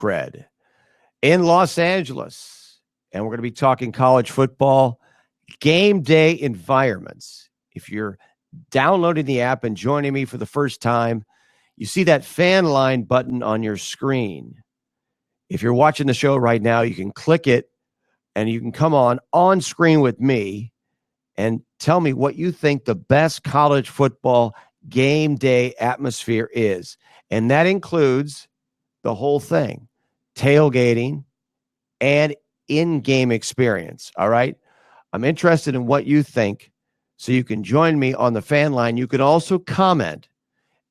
Fancred in Los Angeles. And we're going to be talking college football game day environments. If you're downloading the app and joining me for the first time, you see that fan line button on your screen. If you're watching the show right now, you can click it and you can come on screen with me and tell me what you think the best college football game day atmosphere is. And that includes the whole thing, tailgating and in-game experience. All right. I'm interested in what you think, so you can join me on the fan line. You can also comment,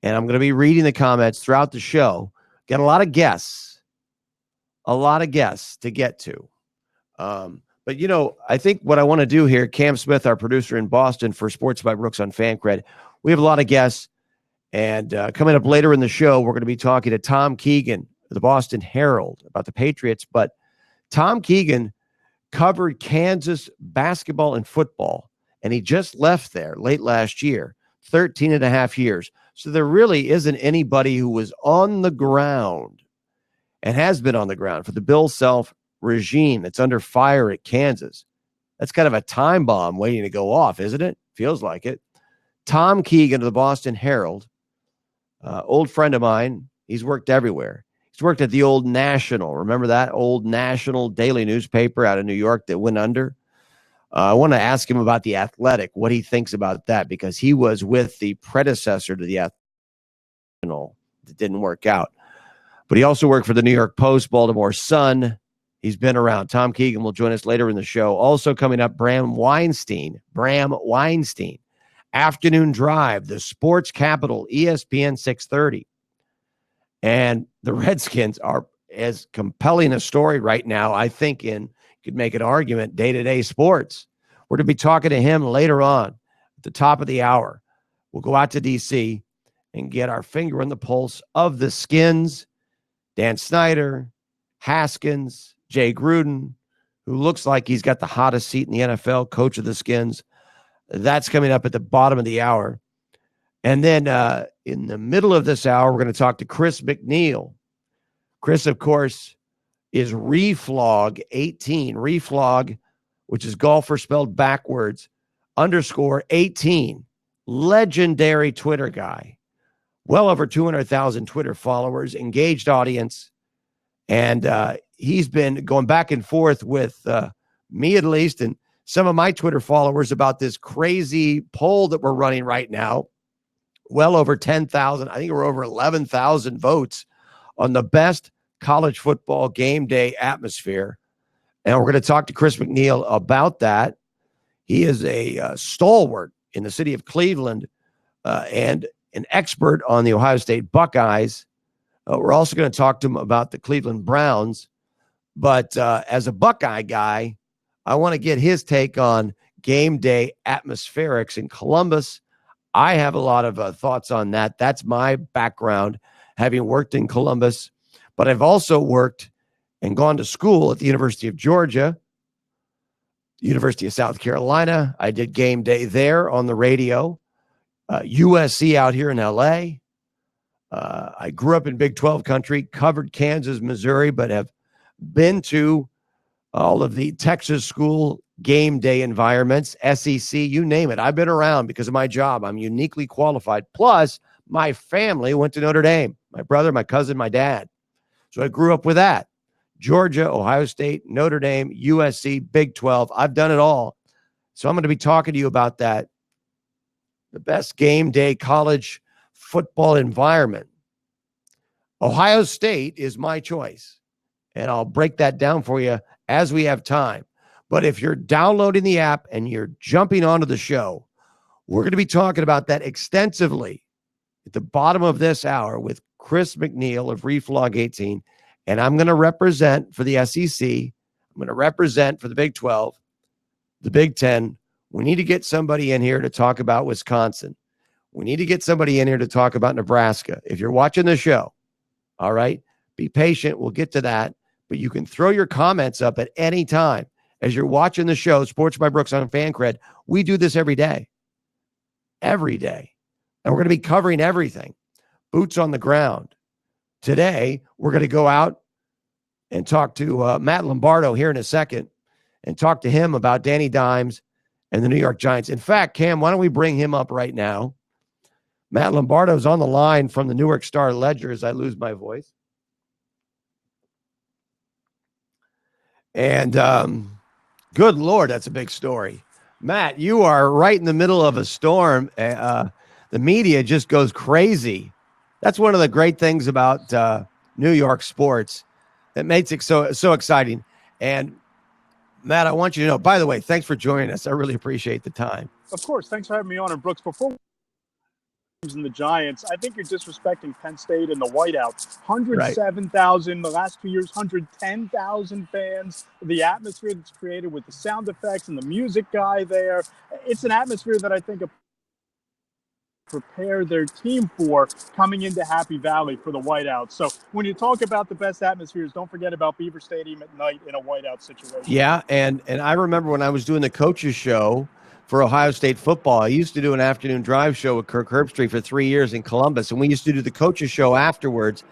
and I'm going to be reading the comments throughout the show. Got a lot of guests to get to. But, you know, I think what I want to do here, Cam Smith, our producer in Boston for Sports by Brooks on Fancred, we have a lot of guests. And coming up later in the show, we're going to be talking to Tom Keegan of the Boston Herald about the Patriots. But Tom Keegan covered Kansas basketball and football, and he just left there late last year, 13 and a half years. So there really isn't anybody who was on the ground and has been on the ground for the Bill Self regime that's under fire at Kansas. That's kind of a time bomb waiting to go off, isn't it? Feels like it. Tom Keegan of the Boston Herald, old friend of mine. He's worked everywhere. He's worked at the old National. Remember that old National daily newspaper out of New York that went under? I want to ask him about the Athletic, what he thinks about that, because he was with the predecessor to the National that didn't work out. But he also worked for the New York Post, Baltimore Sun. He's been around. Tom Keegan will join us later in the show. Also coming up, Bram Weinstein. Afternoon Drive, the sports capital, ESPN 630. And the Redskins are as compelling a story right now, I think, you could make an argument, day-to-day sports. We're going to be talking to him later on at the top of the hour. We'll go out to D.C. and get our finger on the pulse of the Skins, Dan Snyder, Haskins, Jay Gruden, who looks like he's got the hottest seat in the NFL, coach of the Skins. That's coming up at the bottom of the hour. And then in the middle of this hour, we're going to talk to Chris McNeil. Chris, of course, is Reflog18. Reflog, which is golfer spelled backwards, _18. Legendary Twitter guy. Well over 200,000 Twitter followers, engaged audience. And he's been going back and forth with me, at least, and some of my Twitter followers about this crazy poll that we're running right now. Well over 10,000. I think we're over 11,000 votes on the best college football game day atmosphere. And we're going to talk to Chris McNeil about that. He is a stalwart in the city of Cleveland and an expert on the Ohio State Buckeyes. We're also going to talk to him about the Cleveland Browns. But as a Buckeye guy, I want to get his take on game day atmospherics in Columbus. I have a lot of thoughts on that. That's my background, having worked in Columbus. But I've also worked and gone to school at the University of Georgia, University of South Carolina. I did game day there on the radio. USC out here in L.A. I grew up in Big 12 country, covered Kansas, Missouri, but have been to all of the Texas school game day environments, SEC, you name it. I've been around because of my job. I'm uniquely qualified. Plus, my family went to Notre Dame. My brother, my cousin, my dad. So I grew up with that. Georgia, Ohio State, Notre Dame, USC, Big 12. I've done it all. So I'm going to be talking to you about that. The best game day college football environment. Ohio State is my choice. And I'll break that down for you as we have time. But if you're downloading the app and you're jumping onto the show, we're going to be talking about that extensively at the bottom of this hour with Chris McNeil of Reflog18. And I'm going to represent for the SEC. I'm going to represent for the Big 12, the Big 10. We need to get somebody in here to talk about Wisconsin. We need to get somebody in here to talk about Nebraska. If you're watching the show, all right, be patient. We'll get to that. But you can throw your comments up at any time. As you're watching the show, Sports by Brooks on Fancred, we do this every day. Every day. And we're going to be covering everything. Boots on the ground. Today, we're going to go out and talk to Matt Lombardo here in a second and talk to him about Danny Dimes and the New York Giants. In fact, Cam, why don't we bring him up right now? Matt Lombardo's on the line from the Newark Star-Ledger as I lose my voice. And good Lord, that's a big story. Matt, you are right in the middle of a storm. The media just goes crazy. That's one of the great things about New York sports that makes it so exciting. And Matt, I want you to know, by the way, thanks for joining us. I really appreciate the time. Of course. Thanks for having me on. And Brooks, before and the Giants, I think you're disrespecting Penn State and the whiteout. 107,000 the last 2 years, 110,000 fans. The atmosphere that's created with the sound effects and the music guy there. It's an atmosphere that I think prepare their team for coming into Happy Valley for the whiteout. So when you talk about the best atmospheres, don't forget about Beaver Stadium at night in a whiteout situation. Yeah, and I remember when I was doing the coaches show for Ohio State football, I used to do an afternoon drive show with Kirk Herbstreit for 3 years in Columbus, and we used to do the coaches show afterwards.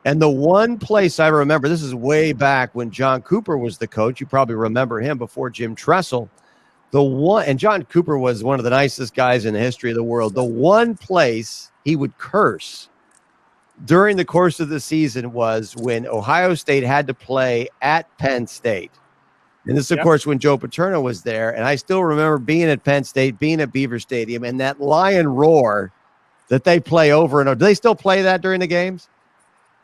And the one place I remember, this is way back when John Cooper was the coach. You probably remember him before Jim Tressel. And John Cooper was one of the nicest guys in the history of the world. The one place he would curse during the course of the season was when Ohio State had to play at Penn State. And this, of course, when Joe Paterno was there. And I still remember being at Penn State, being at Beaver Stadium, and that lion roar that they play over and over. Do they still play that during the games?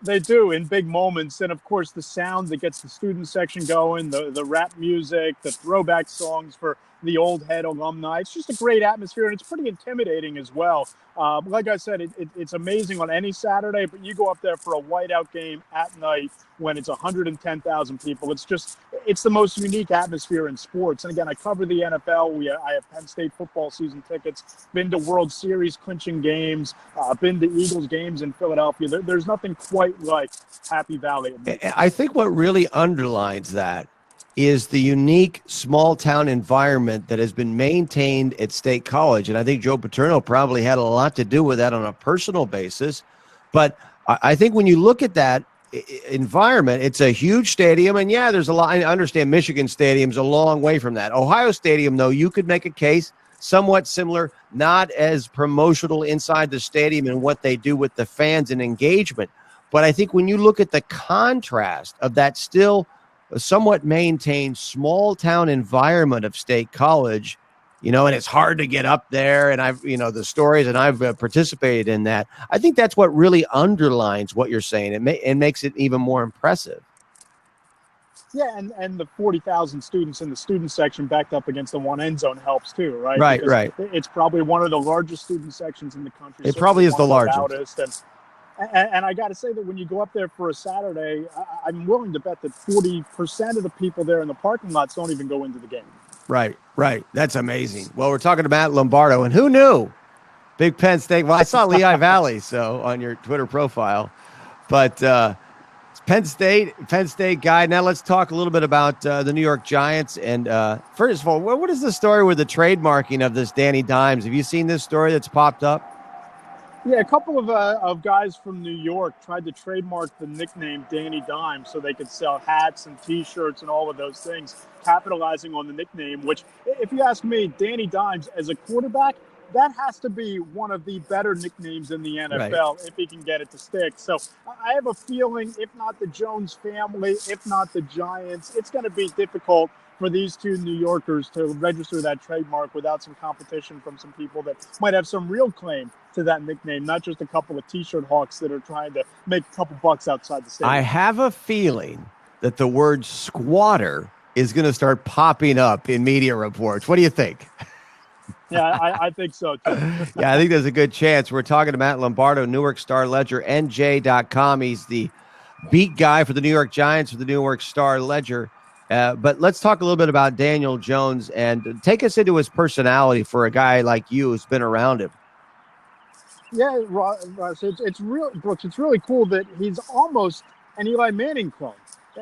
They do, in big moments. And, of course, the sound that gets the student section going, the rap music, the throwback songs for the old head alumni. It's just a great atmosphere, and it's pretty intimidating as well. Like I said, it's amazing on any Saturday, but you go up there for a whiteout game at night when it's 110,000 people. It's the most unique atmosphere in sports. And again, I cover the NFL. I have Penn State football season tickets, been to World Series clinching games, been to Eagles games in Philadelphia. There's nothing quite like Happy Valley. I think what really underlines that is the unique small town environment that has been maintained at State College. And I think Joe Paterno probably had a lot to do with that on a personal basis. But I think when you look at that environment, it's a huge stadium. And yeah, there's a lot. I understand Michigan Stadium's a long way from that. Ohio Stadium, though, you could make a case somewhat similar, not as promotional inside the stadium and what they do with the fans and engagement. But I think when you look at the contrast of that still a somewhat maintained small town environment of State College, and it's hard to get up there. And the stories, and I've participated in that. I think that's what really underlines what you're saying. It makes it even more impressive. Yeah, and the 40,000 students in the student section backed up against the one end zone helps too, right? Right. It's probably one of the largest student sections in the country. It probably is the largest. And I got to say that when you go up there for a Saturday, I'm willing to bet that 40% of the people there in the parking lots don't even go into the game. Right. That's amazing. Well, we're talking to Matt Lombardo, and who knew? Big Penn State. Well, I saw Lehigh Valley, so on your Twitter profile, but it's Penn State guy. Now let's talk a little bit about the New York Giants. And first of all, what is the story with the trademarking of this Danny Dimes? Have you seen this story that's popped up? Yeah, a couple of guys from New York tried to trademark the nickname Danny Dimes so they could sell hats and T-shirts and all of those things, capitalizing on the nickname, which, if you ask me, Danny Dimes as a quarterback, that has to be one of the better nicknames in the NFL if he can get it to stick. So I have a feeling, if not the Jones family, if not the Giants, it's going to be difficult for these two New Yorkers to register that trademark without some competition from some people that might have some real claim to that nickname, not just a couple of T-shirt hawks that are trying to make a couple bucks outside the stadium. I have a feeling that the word squatter is going to start popping up in media reports. What do you think? Yeah, I think so, too. Yeah, I think there's a good chance. We're talking to Matt Lombardo, Newark Star-Ledger, NJ.com. He's the beat guy for the New York Giants for the Newark Star-Ledger. But let's talk a little bit about Daniel Jones and take us into his personality for a guy like you who's been around him. Yeah, Ross, it's really cool that he's almost an Eli Manning clone.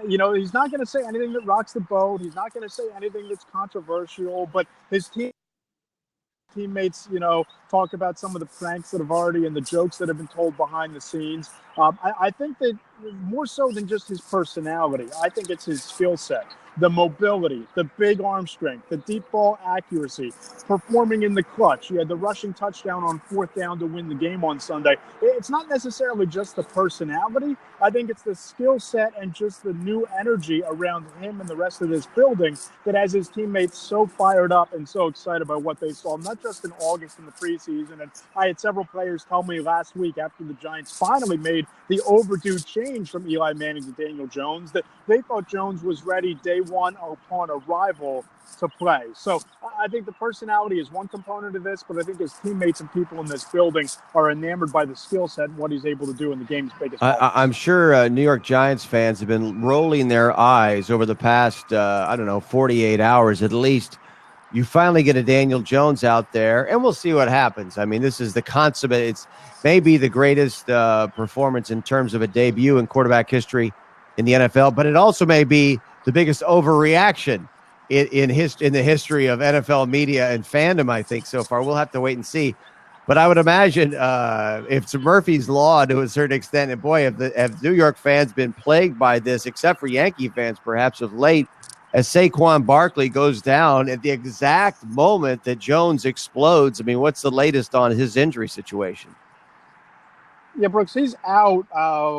He's not going to say anything that rocks the boat. He's not going to say anything that's controversial, but his teammates, talk about some of the pranks that have already and the jokes that have been told behind the scenes. I think that, more so than just his personality. I think it's his skill set, the mobility, the big arm strength, the deep ball accuracy, performing in the clutch. He had the rushing touchdown on 4th down to win the game on Sunday. It's not necessarily just the personality. I think it's the skill set and just the new energy around him and the rest of this building that has his teammates so fired up and so excited by what they saw, not just in August in the preseason. And I had several players tell me last week after the Giants finally made the overdue change from Eli Manning to Daniel Jones that they thought Jones was ready day one upon arrival to play. So I think the personality is one component of this, but I think his teammates and people in this building are enamored by the skill set and what he's able to do in the game's biggest moments. I'm sure New York Giants fans have been rolling their eyes over the past, 48 hours at least. You finally get a Daniel Jones out there, and we'll see what happens. I mean, this is the consummate. It's maybe the greatest performance in terms of a debut in quarterback history in the NFL, but it also may be the biggest overreaction in the history of NFL media and fandom, I think, so far. We'll have to wait and see. But I would imagine if it's Murphy's Law to a certain extent, and boy, have New York fans been plagued by this, except for Yankee fans perhaps of late, as Saquon Barkley goes down at the exact moment that Jones explodes. I mean, what's the latest on his injury situation? Yeah, Brooks, he's out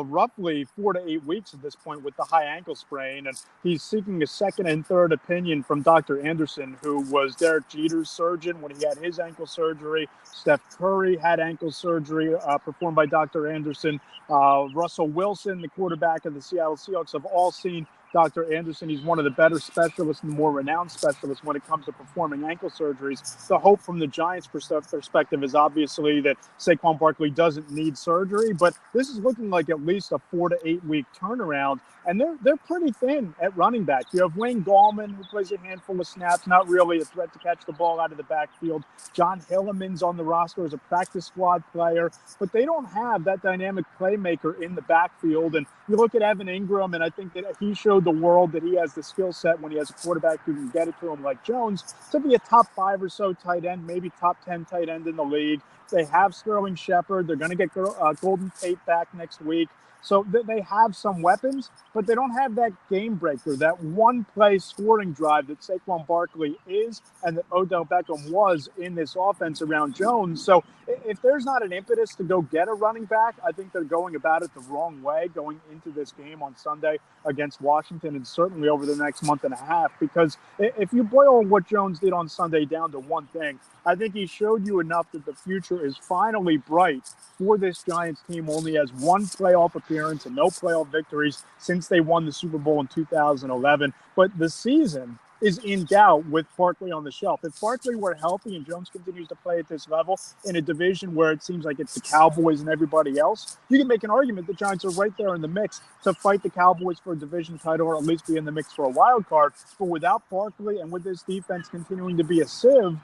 roughly 4 to 8 weeks at this point with the high ankle sprain, and he's seeking a second and third opinion from Dr. Anderson, who was Derek Jeter's surgeon when he had his ankle surgery. Steph Curry had ankle surgery performed by Dr. Anderson. Russell Wilson, the quarterback of the Seattle Seahawks, have all seen Dr. Anderson. He's one of the better specialists and more renowned specialists when it comes to performing ankle surgeries. The hope from the Giants' perspective is obviously that Saquon Barkley doesn't need surgery, but this is looking like at least a 4 to 8 week turnaround. And they're pretty thin at running back. You have Wayne Gallman, who plays a handful of snaps, not really a threat to catch the ball out of the backfield. John Hilliman's on the roster as a practice squad player, but they don't have that dynamic playmaker in the backfield. And you look at Evan Ingram, and I think that he showed the world that he has the skill set when he has a quarterback who can get it to him like Jones to be a top 5 or so tight end, maybe top 10 tight end in the league. They have Sterling Shepard. They're going to get Golden Tate back next week. So they have some weapons, but they don't have that game breaker, that one-play scoring drive that Saquon Barkley is and that Odell Beckham was in this offense around Jones. So if there's not an impetus to go get a running back, I think they're going about it the wrong way going into this game on Sunday against Washington and certainly over the next month and a half. Because if you boil what Jones did on Sunday down to one thing, I think he showed you enough that the future is finally bright for this Giants team. Only has one playoff appearance and no playoff victories since they won the Super Bowl in 2011. But the season is in doubt with Barkley on the shelf. If Barkley were healthy and Jones continues to play at this level in a division where it seems like it's the Cowboys and everybody else, you can make an argument the Giants are right there in the mix to fight the Cowboys for a division title or at least be in the mix for a wild card. But without Barkley and with this defense continuing to be a sieve,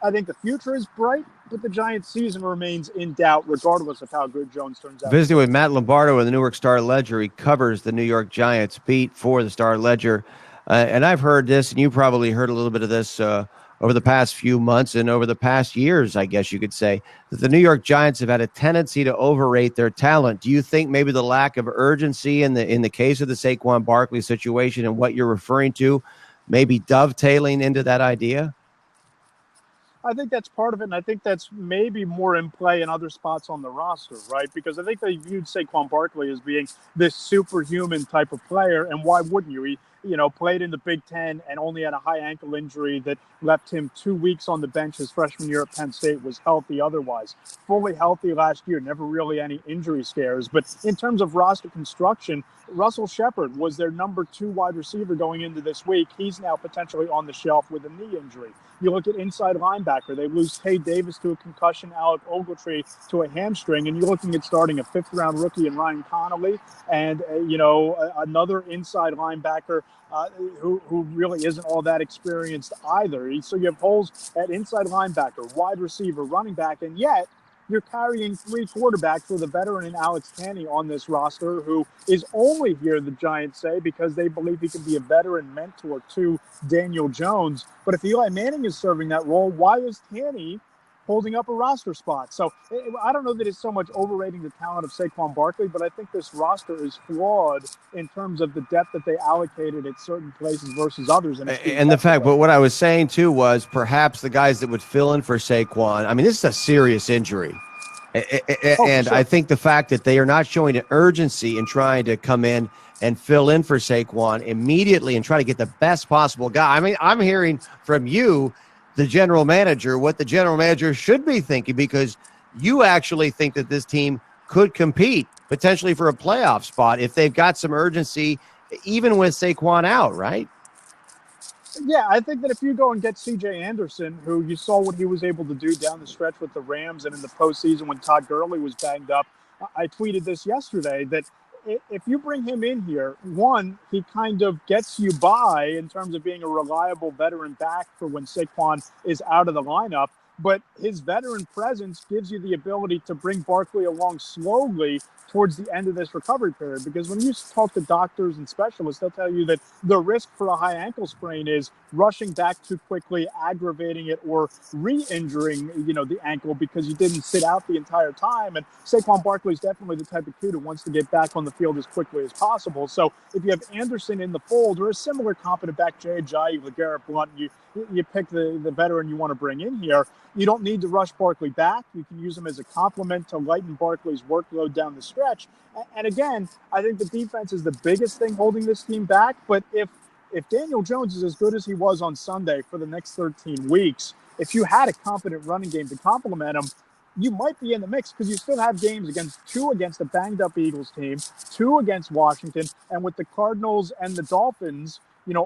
I think the future is bright, but the Giants' season remains in doubt regardless of how good Jones turns out. Visiting with Matt Lombardo in the New York Star-Ledger. He covers the New York Giants beat for the Star-Ledger. And I've heard this, and you probably heard a little bit of this over the past few months and over the past years, I guess you could say, that the New York Giants have had a tendency to overrate their talent. Do you think maybe the lack of urgency in the case of the Saquon Barkley situation and what you're referring to maybe dovetailing into that idea? I think that's part of it, and I think that's maybe more in play in other spots on the roster, right? Because I think they viewed Saquon Barkley as being this superhuman type of player, and why wouldn't you? He, played in the Big Ten and only had a high ankle injury that left him 2 weeks on the bench his freshman year at Penn State, was healthy otherwise. Fully healthy last year, never really any injury scares. But in terms of roster construction, Russell Shepard was their number 2 wide receiver going into this week. He's now potentially on the shelf with a knee injury. You look at inside linebacker, they lose Tay Davis to a concussion, Alec Ogletree to a hamstring, and you're looking at starting a 5th-round rookie in Ryan Connolly and, another inside linebacker who really isn't all that experienced either. So you have holes at inside linebacker, wide receiver, running back, and yet you're carrying 3 quarterbacks with a veteran in Alex Tanney on this roster who is only here, the Giants say, because they believe he can be a veteran mentor to Daniel Jones. But if Eli Manning is serving that role, why is Tanney holding up a roster spot. So I don't know that it's so much overrating the talent of Saquon Barkley, but I think this roster is flawed in terms of the depth that they allocated at certain places versus others. And the fact, but what I was saying too was perhaps the guys that would fill in for Saquon, I mean, this is a serious injury. And I think the fact that they are not showing an urgency in trying to come in and fill in for Saquon immediately and try to get the best possible guy. I mean, I'm hearing from you, the general manager, what the general manager should be thinking, because you actually think that this team could compete potentially for a playoff spot if they've got some urgency, even with Saquon out, right? Yeah, I think that if you go and get C.J. Anderson, who you saw what he was able to do down the stretch with the Rams and in the postseason when Todd Gurley was banged up, I tweeted this yesterday that if you bring him in here, one, he kind of gets you by in terms of being a reliable veteran back for when Saquon is out of the lineup. But his veteran presence gives you the ability to bring Barkley along slowly towards the end of this recovery period. Because when you talk to doctors and specialists, they'll tell you that the risk for a high ankle sprain is rushing back too quickly, aggravating it, or re-injuring, the ankle because you didn't sit out the entire time. And Saquon Barkley is definitely the type of kid who wants to get back on the field as quickly as possible. So if you have Anderson in the fold or a similar competent back, Jay Ajayi, LeGarrette Blount, you pick the veteran you want to bring in here. You don't need to rush Barkley back. You can use him as a complement to lighten Barkley's workload down the stretch. And again, I think the defense is the biggest thing holding this team back. But if Daniel Jones is as good as he was on Sunday for the next 13 weeks, if you had a competent running game to complement him, you might be in the mix because you still have games against a banged-up Eagles team, 2 against Washington, and with the Cardinals and the Dolphins,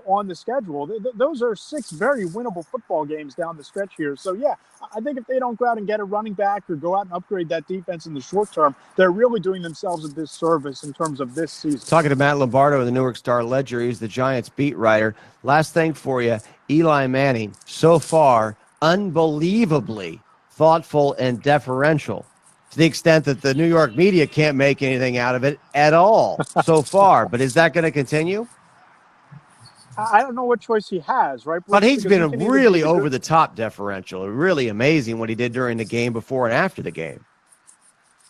on the schedule. Those are 6 very winnable football games down the stretch here. So, yeah, I think if they don't go out and get a running back or go out and upgrade that defense in the short term, they're really doing themselves a disservice in terms of this season. Talking to Matt Lombardo of the Newark Star-Ledger, he's the Giants beat writer. Last thing for you, Eli Manning, so far, unbelievably thoughtful and deferential, to the extent that the New York media can't make anything out of it at all so far. But is that going to continue? I don't know what choice he has, right? But he's been really over-the-top deferential. Really amazing what he did during the game, before and after the game.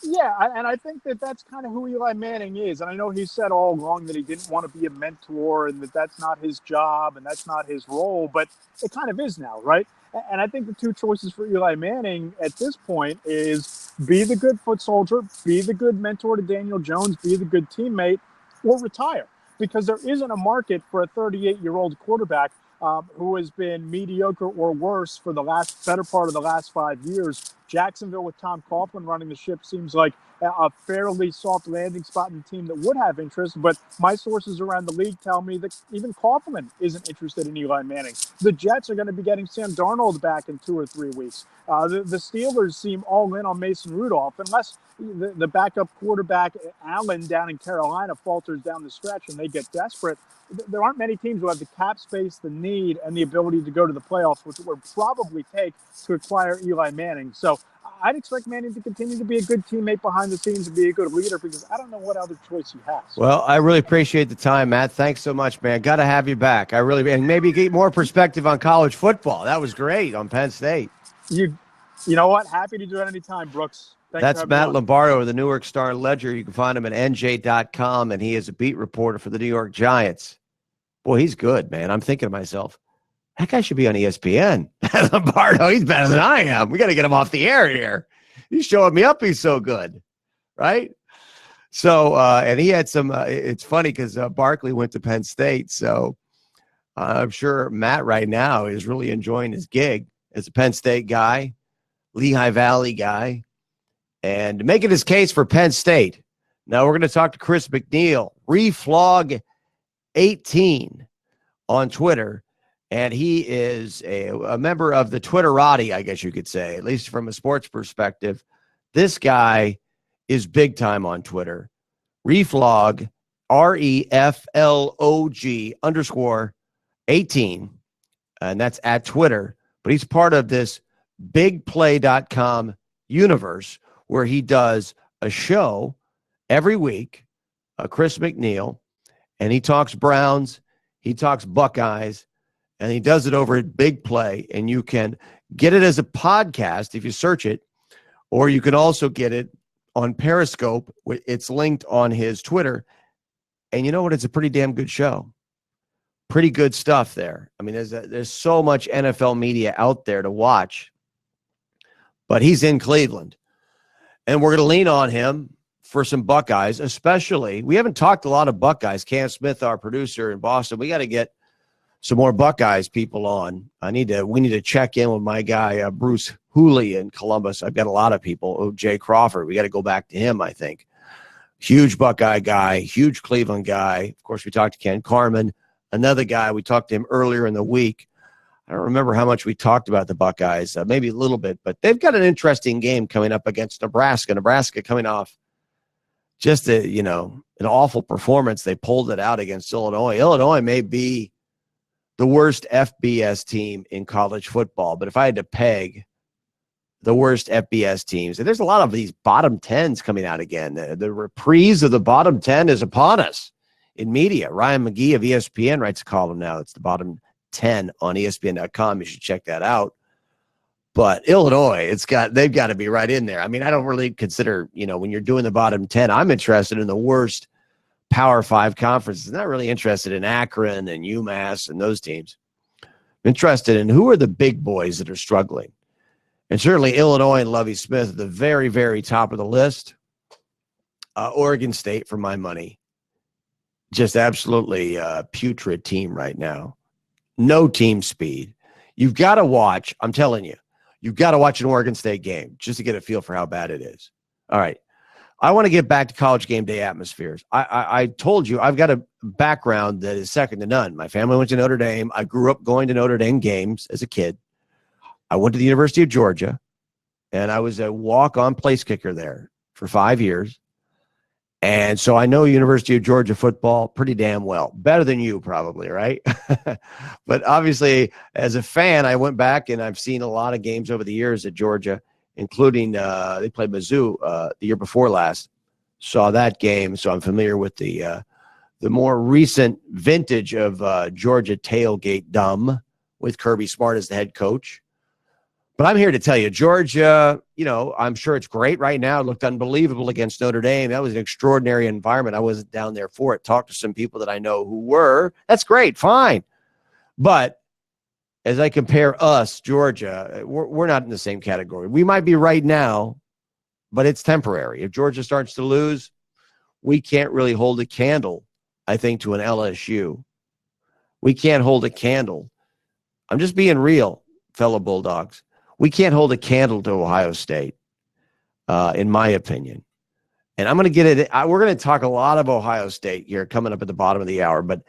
Yeah, and I think that that's kind of who Eli Manning is. And I know he said all along that he didn't want to be a mentor and that that's not his job and that's not his role, but it kind of is now, right? And I think the 2 choices for Eli Manning at this point is be the good foot soldier, be the good mentor to Daniel Jones, be the good teammate, or retire. Because there isn't a market for a 38-year-old quarterback who has been mediocre or worse for the better part of the last 5 years. Jacksonville with Tom Coughlin running the ship seems like a fairly soft landing spot in the team that would have interest, but my sources around the league tell me that even Coughlin isn't interested in Eli Manning. The Jets are going to be getting Sam Darnold back in 2 or 3 weeks. The Steelers seem all in on Mason Rudolph, unless the backup quarterback Allen down in Carolina falters down the stretch and they get desperate. There aren't many teams who have the cap space, the need, and the ability to go to the playoffs, which it would probably take to acquire Eli Manning. So I'd expect Manning to continue to be a good teammate behind the scenes and be a good leader, because I don't know what other choice he has. Well, I really appreciate the time, Matt. Thanks so much, man. Got to have you back. And maybe get more perspective on college football. That was great on Penn State. You know what? Happy to do it anytime, Brooks. That's Matt Lombardo of the Newark Star-Ledger. You can find him at NJ.com, and he is a beat reporter for the New York Giants. Boy, he's good, man. I'm thinking to myself, that guy should be on ESPN. Lombardo, he's better than I am. We got to get him off the air here. He's showing me up. He's so good, right? So, and he had some, it's funny because Barkley went to Penn State, so I'm sure Matt right now is really enjoying his gig as a Penn State guy, Lehigh Valley guy, and making his case for Penn State. Now we're going to talk to Chris McNeil, Reflog18 on Twitter, and he is a member of the Twitterati, I guess you could say, at least from a sports perspective. This guy is big time on Twitter. Reflog, REFLOG_18, and that's at Twitter. But he's part of this bigplay.com universe where he does a show every week, Chris McNeil, and he talks Browns, he talks Buckeyes, and he does it over at Big Play, and you can Get it as a podcast if you search it, or you can also get it on Periscope. It's linked on his Twitter. And you know what? It's a pretty damn good show. Pretty good stuff there. I mean, there's so much NFL media out there to watch, but he's in Cleveland. And we're going to lean on him for some Buckeyes, especially. We haven't talked a lot of Buckeyes. Cam Smith, our producer in Boston, we got to get some more Buckeyes people on. We need to check in with my guy, Bruce Hooley in Columbus. I've got a lot of people. Oh, Jay Crawford. We got to go back to him, I think. Huge Buckeye guy, huge Cleveland guy. Of course, we talked to Ken Carman, another guy. We talked to him earlier in the week. I don't remember how much we talked about the Buckeyes, maybe a little bit, but they've got an interesting game coming up against Nebraska. Nebraska coming off just an awful performance. They pulled it out against Illinois. Illinois may be the worst FBS team in college football, but if I had to peg the worst FBS teams, and there's a lot of these bottom 10s coming out again. The reprise of the bottom 10 is upon us in media. Ryan McGee of ESPN writes a column now. It's the bottom 10 on ESPN.com. You should check that out. But Illinois, they've got to be right in there. I mean, I don't really consider, when you're doing the bottom 10, I'm interested in the worst Power 5 conferences. I'm not really interested in Akron and UMass and those teams. I'm interested in who are the big boys that are struggling. And certainly Illinois and Lovie Smith at the very, very top of the list. Oregon State, for my money, just absolutely putrid team right now. No team speed. You've got to watch, I'm telling you, you've got to watch an Oregon State game just to get a feel for how bad it is. All right. I want to get back to college game day atmospheres. I told you I've got a background that is second to none. My family went to Notre Dame. I grew up going to Notre Dame games as a kid. I went to the University of Georgia, and I was a walk-on place kicker there for 5 years. And so I know University of Georgia football pretty damn well. Better than you probably, right? But obviously, as a fan, I went back and I've seen a lot of games over the years at Georgia, including they played Mizzou the year before last. Saw that game, so I'm familiar with the more recent vintage of Georgia tailgate dumb with Kirby Smart as the head coach. But I'm here to tell you, Georgia, I'm sure it's great right now. It looked unbelievable against Notre Dame. That was an extraordinary environment. I wasn't down there for it. Talked to some people that I know who were. That's great, fine. But as I compare us, Georgia, we're not in the same category. We might be right now, but it's temporary. If Georgia starts to lose, we can't really hold a candle, I think, to an LSU. We can't hold a candle. I'm just being real, fellow Bulldogs. We can't hold a candle to Ohio State, in my opinion. And I'm going to get it. We're going to talk a lot of Ohio State here coming up at the bottom of the hour. But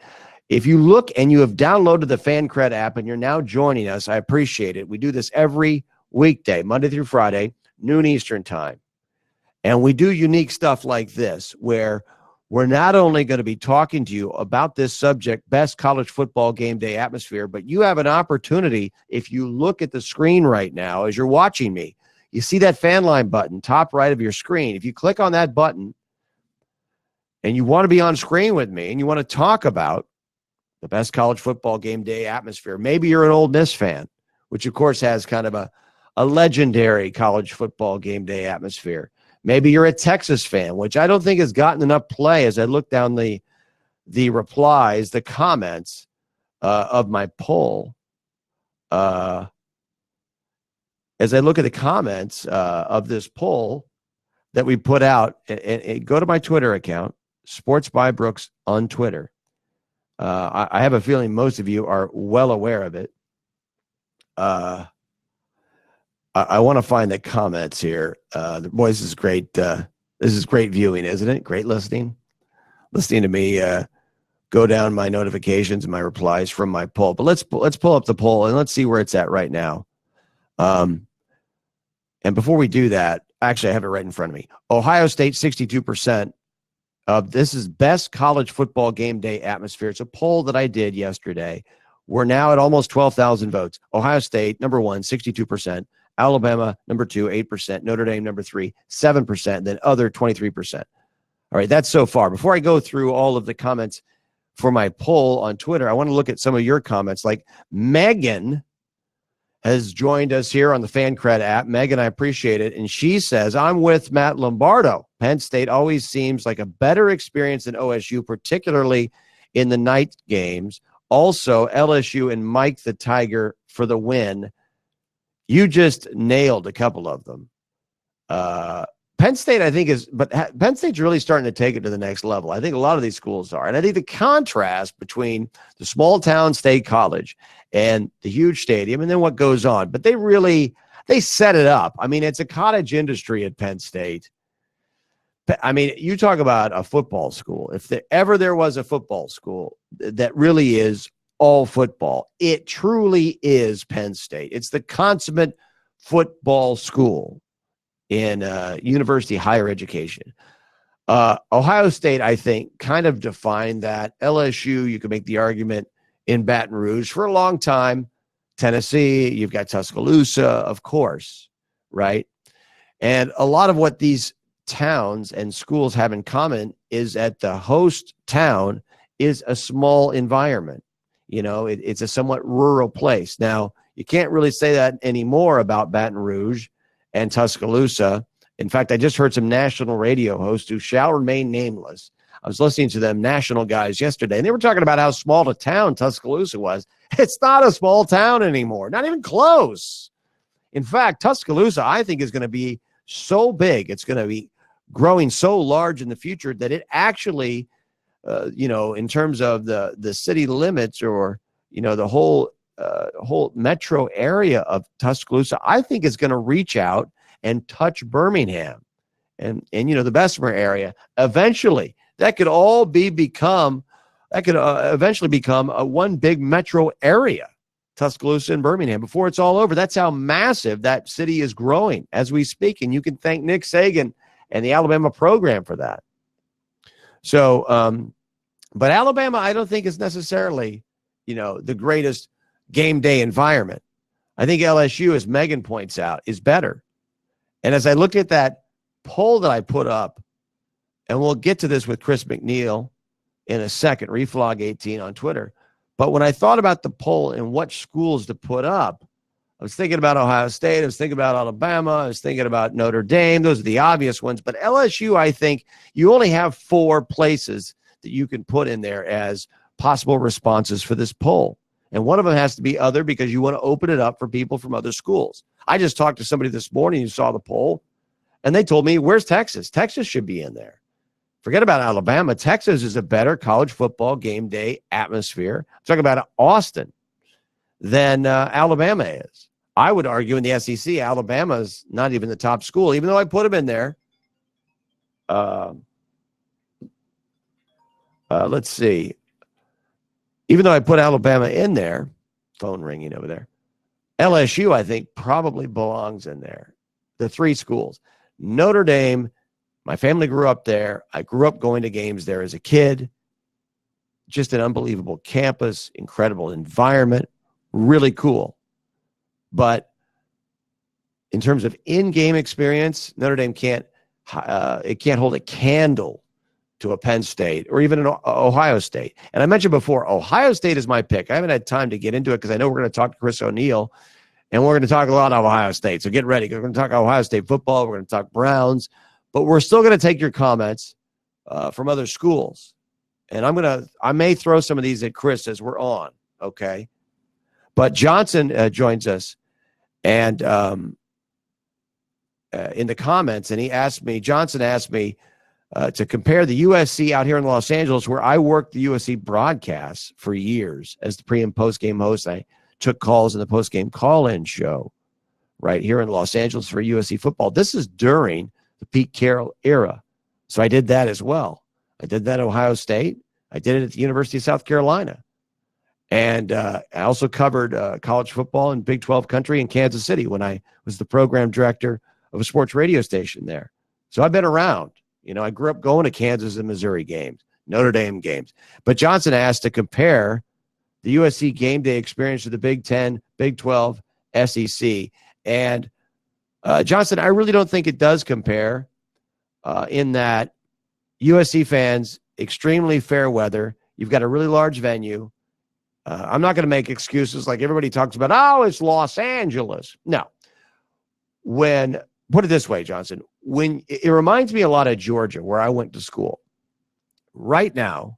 if you look and you have downloaded the Fancred app and you're now joining us, I appreciate it. We do this every weekday, Monday through Friday, noon Eastern time. And we do unique stuff like this, where we're not only going to be talking to you about this subject, best college football game day atmosphere, but you have an opportunity. If you look at the screen right now as you're watching me, you see that fan line button, top right of your screen. If you click on that button and you want to be on screen with me and you want to talk about the best college football game day atmosphere, maybe you're an Ole Miss fan, which of course has kind of a legendary college football game day atmosphere. Maybe you're a Texas fan, which I don't think has gotten enough play as I look down the replies, the comments of my poll. As I look at the comments of this poll that we put out, and go to my Twitter account, SportsbyBrooks on Twitter. I have a feeling most of you are well aware of it. I want to find the comments here. Boys, this is great. This is great viewing, isn't it? Great listening to me go down my notifications and my replies from my poll. But let's pull up the poll and let's see where it's at right now. And before we do that, actually, I have it right in front of me. Ohio State, 62% of this is best college football game day atmosphere. It's a poll that I did yesterday. We're now at almost 12,000 votes. Ohio State, number one, 62%. Alabama, number 2, 8%. Notre Dame, number 3, 7%. Then other, 23%. All right, that's so far. Before I go through all of the comments for my poll on Twitter, I want to look at some of your comments. Like Megan has joined us here on the Fancred app. Megan, I appreciate it. And she says, I'm with Matt Lombardo. Penn State always seems like a better experience than OSU, particularly in the night games. Also, LSU and Mike the Tiger for the win. You just nailed a couple of them. Penn State, I think, Penn State's really starting to take it to the next level. I think a lot of these schools are. And I think the contrast between the small town state college and the huge stadium and then what goes on, but they set it up. I mean, it's a cottage industry at Penn State. I mean, you talk about a football school. If there was a football school that really is all football, it truly is Penn State. It's the consummate football school in university higher education. Ohio State, I think, kind of defined that. LSU, you could make the argument in Baton Rouge for a long time. Tennessee, you've got Tuscaloosa, of course, right? And a lot of what these towns and schools have in common is that the host town is a small environment. You know, it's a somewhat rural place. Now, you can't really say that anymore about Baton Rouge and Tuscaloosa. In fact, I just heard some national radio hosts who shall remain nameless. I was listening to them national guys yesterday, and they were talking about how small a town Tuscaloosa was. It's not a small town anymore, not even close. In fact, Tuscaloosa, I think, is going to be so big, it's going to be growing so large in the future that it actually, in terms of the city limits or, the whole metro area of Tuscaloosa, I think is going to reach out and touch Birmingham and the Bessemer area. Eventually, that could eventually become a one big metro area, Tuscaloosa and Birmingham, before it's all over. That's how massive that city is growing as we speak. And you can thank Nick Sagan and the Alabama program for that. So, but Alabama, I don't think is necessarily, the greatest game day environment. I think LSU, as Megan points out, is better. And as I looked at that poll that I put up, and we'll get to this with Chris McNeil in a second, Reflog 18 on Twitter. But when I thought about the poll and what schools to put up, I was thinking about Ohio State. I was thinking about Alabama. I was thinking about Notre Dame. Those are the obvious ones. But LSU, I think you only have 4 places that you can put in there as possible responses for this poll. And one of them has to be other, because you want to open it up for people from other schools. I just talked to somebody this morning who saw the poll, and they told me, where's Texas? Texas should be in there. Forget about Alabama. Texas is a better college football game day atmosphere. I'm talking about Austin than Alabama is. I would argue in the SEC, Alabama is not even the top school, even though I put them in there. Let's see. Even though I put Alabama in there, phone ringing over there, LSU, I think, probably belongs in there. The 3 schools. Notre Dame, my family grew up there. I grew up going to games there as a kid. Just an unbelievable campus, incredible environment, really cool. But in terms of in-game experience, Notre Dame can't hold a candle to a Penn State or even an Ohio State. And I mentioned before, Ohio State is my pick. I haven't had time to get into it because I know we're going to talk to Chris O'Neill, and we're going to talk a lot of Ohio State. So get ready. We're going to talk Ohio State football. We're going to talk Browns. But we're still going to take your comments from other schools. And I may throw some of these at Chris as we're on, okay? But Johnson joins us and in the comments, and Johnson asked me to compare the USC out here in Los Angeles, where I worked the USC broadcasts for years as the pre- and post-game host. I took calls in the post-game call-in show right here in Los Angeles for USC football. This is during the Pete Carroll era. So I did that as well. I did that at Ohio State. I did it at the University of South Carolina. And I also covered college football in Big 12 country in Kansas City when I was the program director of a sports radio station there. So I've been around. I grew up going to Kansas and Missouri games, Notre Dame games. But Johnson asked to compare the USC game day experience to the Big 10, Big 12, SEC. And Johnson, I really don't think it does compare in that USC fans, extremely fair weather. You've got a really large venue. I'm not going to make excuses like everybody talks about, oh, it's Los Angeles. No. Put it this way, Johnson, it reminds me a lot of Georgia, where I went to school. Right now,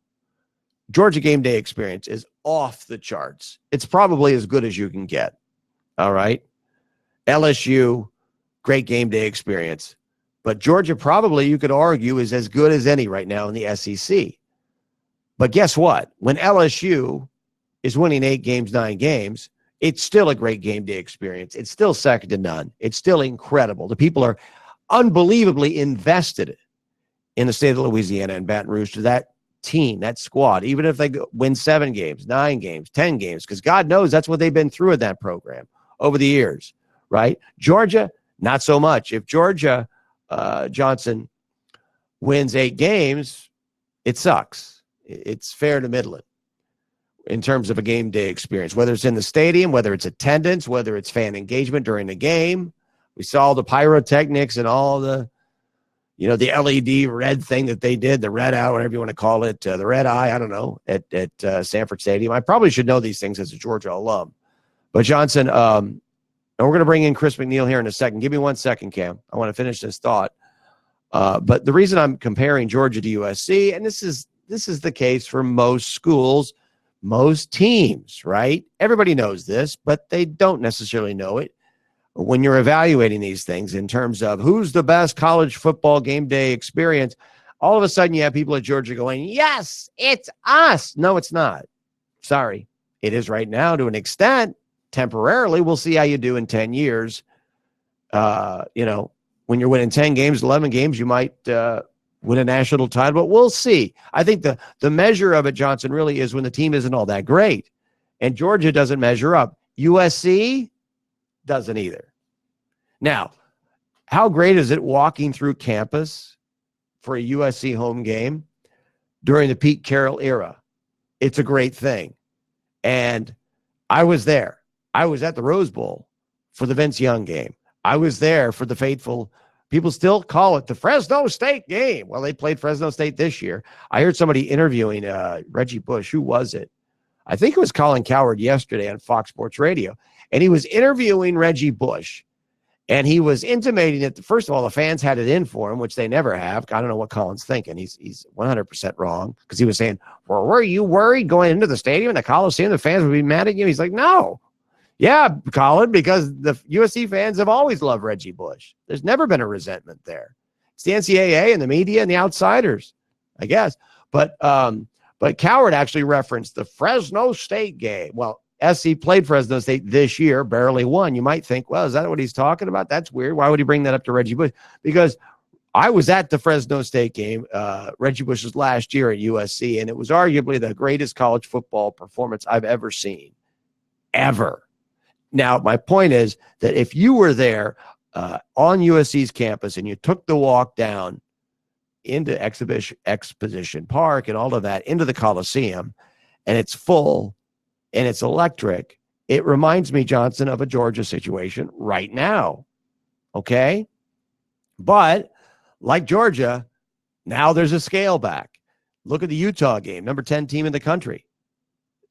Georgia game day experience is off the charts. It's probably as good as you can get. All right. LSU, great game day experience. But Georgia probably, you could argue, is as good as any right now in the SEC. But guess what? When LSU is winning 8 games, 9 games, it's still a great game day experience. It's still second to none. It's still incredible. The people are unbelievably invested in the state of Louisiana and Baton Rouge to that team, that squad, even if they win 7 games, 9 games, 10 games, because God knows that's what they've been through in that program over the years, right? Georgia, not so much. If Georgia, Johnson, wins 8 games, it sucks. It's fair to middling in terms of a game day experience, whether it's in the stadium, whether it's attendance, whether it's fan engagement during the game. We saw the pyrotechnics and all the, the LED red thing that they did, the red eye, whatever you want to call it, the red eye, I don't know, at Sanford Stadium. I probably should know these things as a Georgia alum. But Johnson, and we're going to bring in Chris McNeil here in a second. Give me 1 second, Cam. I want to finish this thought. But the reason I'm comparing Georgia to USC, and this is the case for most schools, most teams, right? Everybody knows this, but they don't necessarily know it when you're evaluating these things in terms of who's the best college football game day experience. All of a sudden, you have people at Georgia going, yes, it's us. No, it's not. Sorry. It is right now to an extent. Temporarily, we'll see how you do in 10 years. When you're winning 10 games, 11 games, you might win a national title, but we'll see. I think the measure of it, Johnson, really is when the team isn't all that great. And Georgia doesn't measure up. USC doesn't either. Now, how great is it walking through campus for a USC home game during the Pete Carroll era? It's a great thing. And I was there. I was at the Rose Bowl for the Vince Young game. I was there for the faithful. People still call it the Fresno State game. Well, they played Fresno State this year. I heard somebody interviewing Reggie Bush. Who was it? I think it was Colin Cowherd yesterday on Fox Sports Radio. And he was interviewing Reggie Bush. And he was intimating that, first of all, the fans had it in for him, which they never have. I don't know what Colin's thinking. He's 100% wrong, because he was saying, well, were you worried going into the stadium, the Coliseum, the fans would be mad at you? He's like, no. Yeah, Colin, because the USC fans have always loved Reggie Bush. There's never been a resentment there. It's the NCAA and the media and the outsiders, I guess. But Cowherd actually referenced the Fresno State game. Well, SC played Fresno State this year, barely won. You might think, well, is that what he's talking about? That's weird. Why would he bring that up to Reggie Bush? Because I was at the Fresno State game, Reggie Bush's last year at USC, and it was arguably the greatest college football performance I've ever seen, ever. Now, my point is that if you were there on USC's campus and you took the walk down into Exposition Park and all of that, into the Coliseum, and it's full and it's electric, it reminds me, Johnson, of a Georgia situation right now. Okay? But like Georgia, now there's a scale back. Look at the Utah game, number 10 team in the country.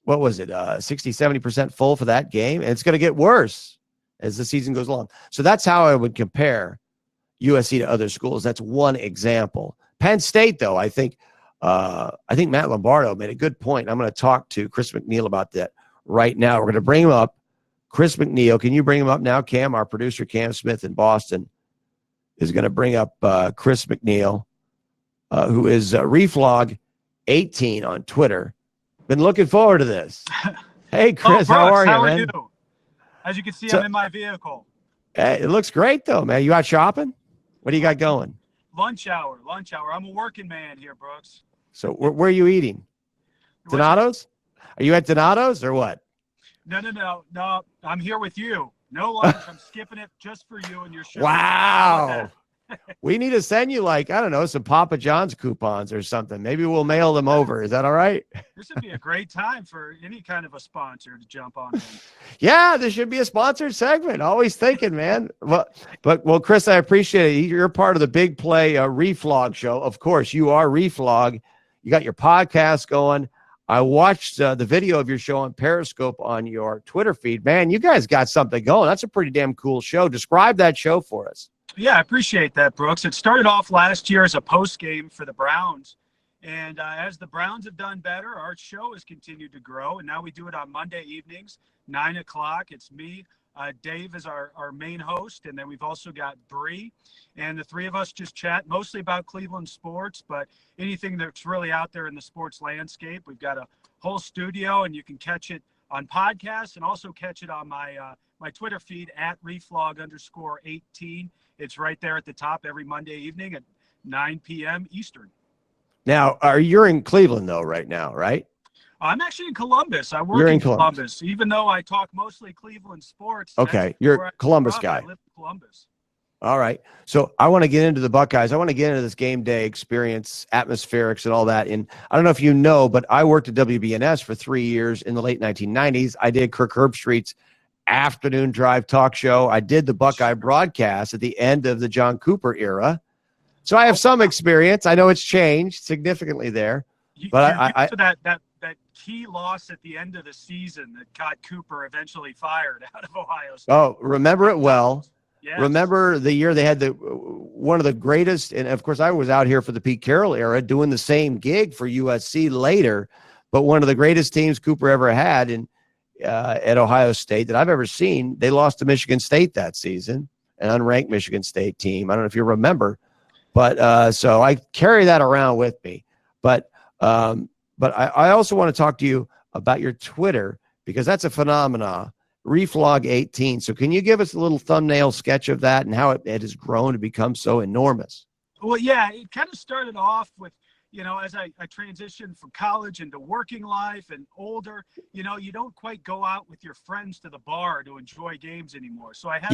What was it? 60, 70% full for that game. And it's going to get worse as the season goes along. So that's how I would compare USC to other schools. That's one example. Penn State, though, I think Matt Lombardo made a good point. I'm going to talk to Chris McNeil about that right now. We're going to bring him up. Chris McNeil, can you bring him up now, Cam? Our producer, Cam Smith in Boston, is going to bring up Chris McNeil, who is Reflog 18 on Twitter. Been looking forward to this. Hey, Chris, Brooks, how are you, how man? You? As you can see, I'm in my vehicle. It looks great, though, man. You out shopping? What do you got going? Lunch hour. I'm a working man here, Brooks. So where are you eating? Donato's? Are you at Donato's or what? No. I'm here with you. No lunch. I'm skipping it just for you and your show. Wow. We need to send you, like, I don't know, some Papa John's coupons or something. Maybe we'll mail them over. Is that all right? This would be a great time for any kind of a sponsor to jump on in. Yeah, this should be a sponsored segment. Always thinking, man. Well, Chris, I appreciate it. You're part of the Big Play Reflog show. Of course, you are Reflog. You got your podcast going. I watched the video of your show on Periscope on your Twitter feed. Man, you guys got something going. That's a pretty damn cool show. Describe that show for us. Yeah, I appreciate that, Brooks. It started off last year as a post game for the Browns. And as the Browns have done better, our show has continued to grow. And now we do it on Monday evenings, 9 o'clock. It's me. Dave is our main host. And then we've also got Bree. And the three of us just chat mostly about Cleveland sports, but anything that's really out there in the sports landscape. We've got a whole studio, and you can catch it on podcasts and also catch it on my my Twitter feed at reflog_18. It's right there at the top every Monday evening at 9 p.m. Eastern. Now, you're in Cleveland, though, right now, right? I'm actually in Columbus. I work in Columbus, even though I talk mostly Cleveland sports. Okay, you're a Columbus guy. I live in Columbus. All right. So I want to get into the Buckeyes. I want to get into this game day experience, atmospherics, and all that. And I don't know if you know, but I worked at WBNS for 3 years in the late 1990s. I did Kirk Herbstreit's afternoon drive talk show. I did the Buckeye broadcast at the end of the John Cooper era. So I have some experience. I know it's changed significantly there. But that key loss at the end of the season that got Cooper eventually fired out of Ohio State. Oh, remember it well. Yes. Remember the year they had one of the greatest, and of course I was out here for the Pete Carroll era doing the same gig for USC later, but one of the greatest teams Cooper ever had at Ohio State that I've ever seen. They lost to Michigan State that season, an unranked Michigan State team. I don't know if you remember, but so I carry that around with me. But I also want to talk to you about your Twitter, because that's a phenomenon. Reflog18. So can you give us a little thumbnail sketch of that and how it has grown to become so enormous? Well, yeah, it kind of started off with, as I transitioned from college into working life and older, you don't quite go out with your friends to the bar to enjoy games anymore. So I had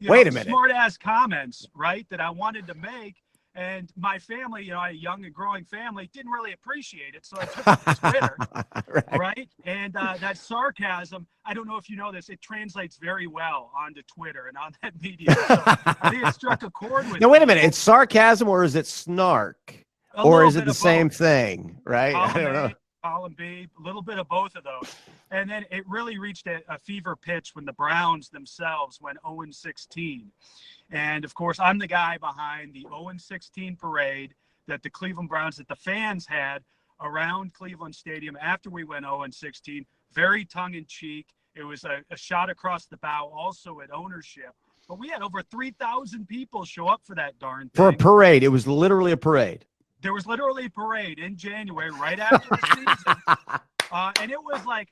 Wait a minute. Smart ass comments, right, that I wanted to make. And my family, a young and growing family, didn't really appreciate it. So I took it to Twitter, right? And that sarcasm, I don't know if you know this, it translates very well onto Twitter and on that media. So I think it struck a chord with Now, wait a minute. It's sarcasm or is it snark? Or is it the same thing, right? Column I don't know. Column B, a little bit of both of those. And then it really reached a fever pitch when the Browns themselves went 0-16. And, of course, I'm the guy behind the 0-16 parade that the Cleveland Browns, that the fans had around Cleveland Stadium after we went 0-16. Very tongue-in-cheek. It was a shot across the bow, also at ownership. But we had over 3,000 people show up for that darn thing. For a parade. It was literally a parade. There was literally a parade in January right after the season. And it was like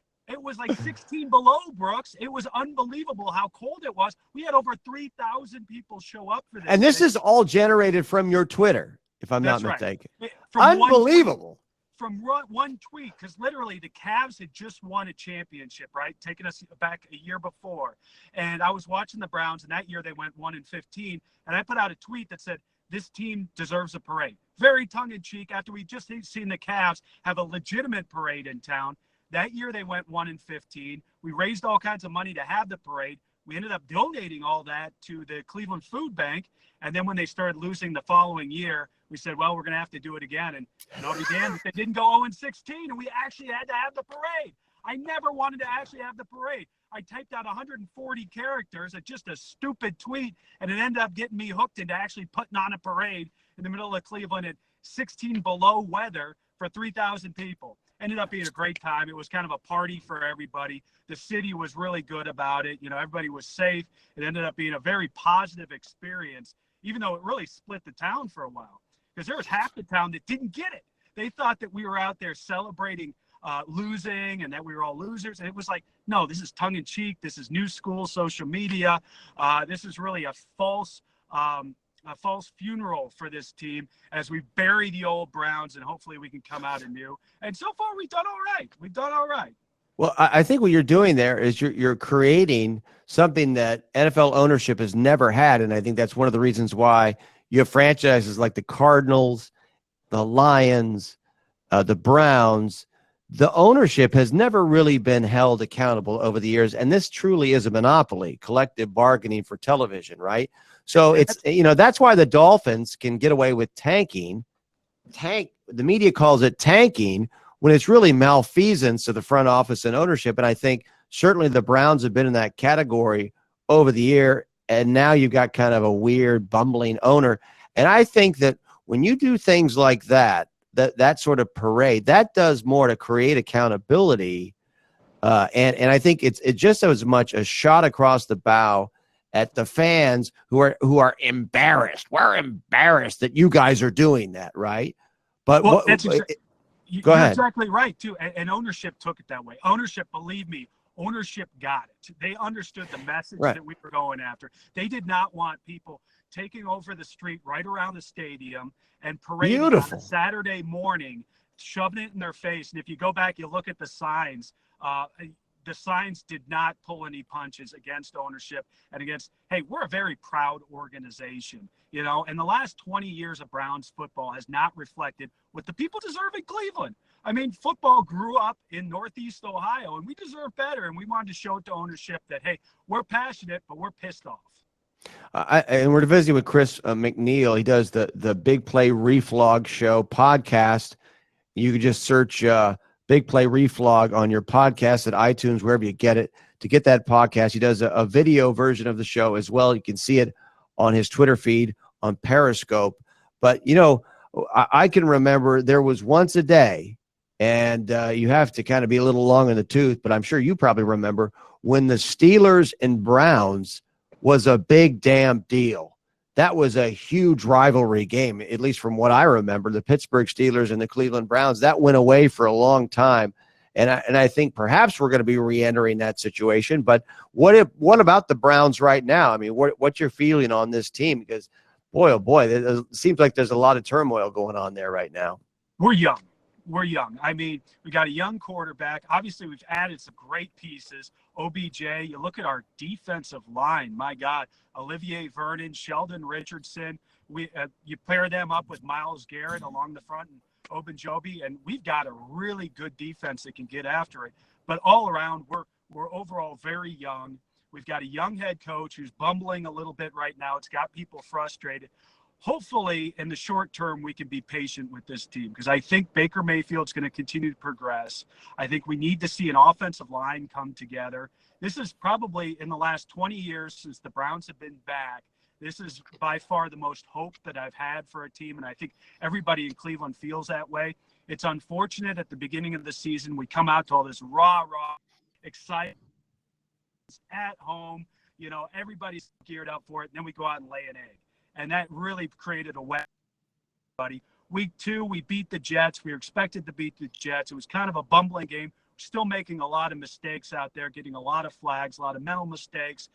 16 below, Brooks. It was unbelievable how cold it was. We had over 3,000 people show up for this. And this is all generated from your Twitter, if I'm not mistaken. From unbelievable. From one tweet, because literally the Cavs had just won a championship, right? Taking us back a year before. And I was watching the Browns, and that year they went 1-15. And I put out a tweet that said, this team deserves a parade. Very tongue-in-cheek after we just seen the Cavs have a legitimate parade in town. That year they went 1-15. We raised all kinds of money to have the parade. We ended up donating all that to the Cleveland Food Bank. And then when they started losing the following year, we said, well, we're going to have to do it again. And I'll be damned if they didn't go 0-16, and we actually had to have the parade. I never wanted to actually have the parade. I typed out 140 characters at just a stupid tweet, and it ended up getting me hooked into actually putting on a parade in the middle of Cleveland at 16 below weather for 3,000 people. Ended up being a great time. It was kind of a party for everybody. The city was really good about it. Everybody was safe. It ended up being a very positive experience, even though it really split the town for a while, because there was half the town that didn't get it. They thought that we were out there celebrating losing and that we were all losers. And it was like, no, this is tongue in cheek. This is new school social media. This is really a false funeral for this team as we bury the old Browns, and hopefully we can come out anew. And so far we've done all right. Well, I think what you're doing there is you're creating something that NFL ownership has never had. And I think that's one of the reasons why you have franchises like the Cardinals, the Lions, the Browns. The ownership has never really been held accountable over the years. And this truly is a monopoly, collective bargaining for television, right? So that's why the Dolphins can get away with tanking. The media calls it tanking, when it's really malfeasance of the front office and ownership. And I think certainly the Browns have been in that category over the year. And now you've got kind of a weird, bumbling owner. And I think that when you do things like that sort of parade, that does more to create accountability. And I think it's just as much a shot across the bow at the fans who are embarrassed. We're embarrassed that you guys are doing that, right? But Well, go you're ahead. exactly right, too. And ownership took it that way. Ownership, believe me, ownership got it. They understood the message Right. that we were going after. They did not want people taking over the street right around the stadium and parading on Beautiful. a Saturday morning, shoving it in their face. And if you go back, you look at the signs did not pull any punches against ownership and against, hey, we're a very proud organization, and the last 20 years of Browns football has not reflected what the people deserve in Cleveland. I mean, football grew up in Northeast Ohio, and we deserve better, and we wanted to show it to ownership that, hey, we're passionate, but we're pissed off. And we're visiting with Chris McNeil. He does the Big Play Reflog Show podcast. You can just search Big Play Reflog on your podcast at iTunes, wherever you get it, to get that podcast. He does a video version of the show as well. You can see it on his Twitter feed on Periscope. But, I can remember there was once a day, and you have to kind of be a little long in the tooth, but I'm sure you probably remember when the Steelers and Browns was a big damn deal. That was a huge rivalry game, at least from what I remember. The Pittsburgh Steelers and the Cleveland Browns, that went away for a long time. And I think perhaps we're going to be re-entering that situation. But what about the Browns right now? I mean, what's your feeling on this team? Because, boy, oh boy, it seems like there's a lot of turmoil going on there right now. We're young. I mean, we got a young quarterback. Obviously, we've added some great pieces. OBJ, you look at our defensive line. My God, Olivier Vernon, Sheldon Richardson. You pair them up with Myles Garrett along the front and Ogunjobi, and we've got a really good defense that can get after it. But all around, we're overall very young. We've got a young head coach who's bumbling a little bit right now. It's got people frustrated. Hopefully, in the short term, we can be patient with this team because I think Baker Mayfield's going to continue to progress. I think we need to see an offensive line come together. This is probably in the last 20 years since the Browns have been back. This is by far the most hope that I've had for a team, and I think everybody in Cleveland feels that way. It's unfortunate at the beginning of the season we come out to all this raw, excitement at home. Everybody's geared up for it, and then we go out and lay an egg. And that really created a wet buddy. Week 2, we beat the Jets. We were expected to beat the Jets. It was kind of a bumbling game. We're still making a lot of mistakes out there, getting a lot of flags, a lot of mental mistakes.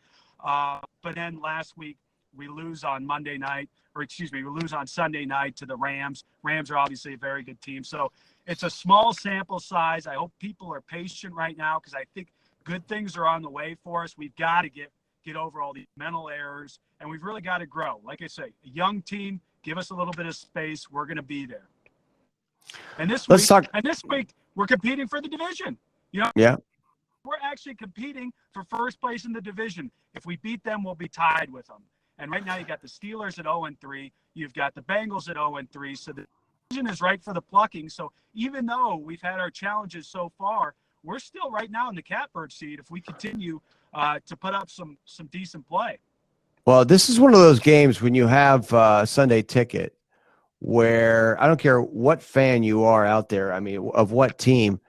But then last week, we lose on Sunday night to the Rams. Rams are obviously a very good team. So it's a small sample size. I hope people are patient right now because I think good things are on the way for us. We've got to get over all these mental errors, and we've really got to grow. Like I say, a young team, give us a little bit of space. We're going to be there. And this week, we're competing for the division. Yeah. We're actually competing for first place in the division. If we beat them, we'll be tied with them. And right now, you got the Steelers at 0-3. You've got the Bengals at 0-3. So the division is right for the plucking. So even though we've had our challenges so far, we're still right now in the catbird seat if we continue to put up some decent play. Well, this is one of those games when you have a Sunday ticket where I don't care what fan you are out there, I mean, of what team,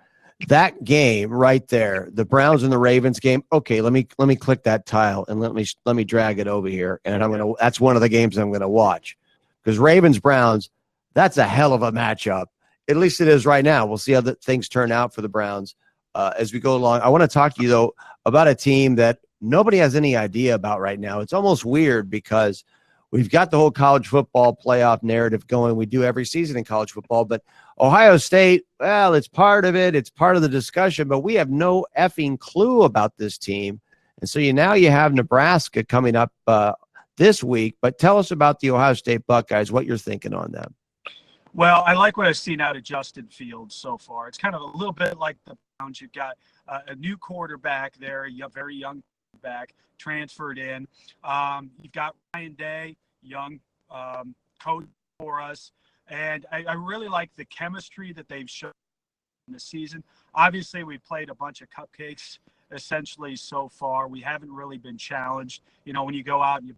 that game right there, the Browns and the Ravens game. Okay, let me click that tile and let me drag it over here, and that's one of the games I'm gonna watch because Ravens Browns, that's a hell of a matchup. At least it is right now. We'll see how things turn out for the Browns as we go along. I want to talk to you though about a team that nobody has any idea about right now. It's almost weird because we've got the whole college football playoff narrative going. We do every season in college football, but Ohio State, well, it's part of it. It's part of the discussion, but we have no effing clue about this team. And so now you have Nebraska coming up this week, but tell us about the Ohio State Buckeyes, what you're thinking on them. Well, I like what I've seen out of Justin Fields so far. It's kind of a little bit like the Browns. You've got a new quarterback there, a very young quarterback transferred in. You've got Ryan Day, young coach for us. And I really like the chemistry that they've shown the season. Obviously, we played a bunch of cupcakes essentially so far. We haven't really been challenged. You know, when you go out and you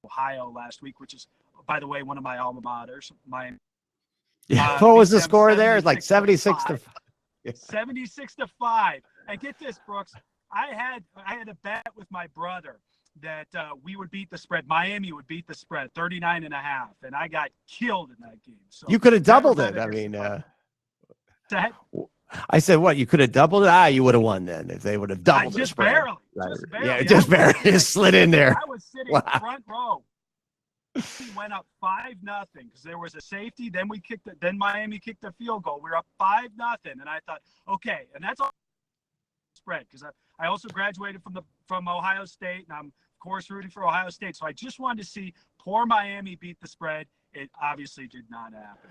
Ohio last week, which is, by the way, one of my alma maters. What was the score there? It's like 76 to 5. 76 to 5. And get this, Brooks. I had a bet with my brother that we would beat the spread. Miami would beat the spread 39.5, and I got killed in that game. So you could have doubled it. I mean, I said, what? You could have doubled it? You would have won then if they would have doubled the spread. Barely. Right. Just barely. Yeah, just barely. Just slid in there. I was sitting front row. We went up 5-0 because there was a safety. Then then Miami kicked a field goal. We were up 5-0, and I thought, okay, and that's all spread because I also graduated from Ohio State, and I'm of course rooting for Ohio State. So I just wanted to see poor Miami beat the spread. It obviously did not happen.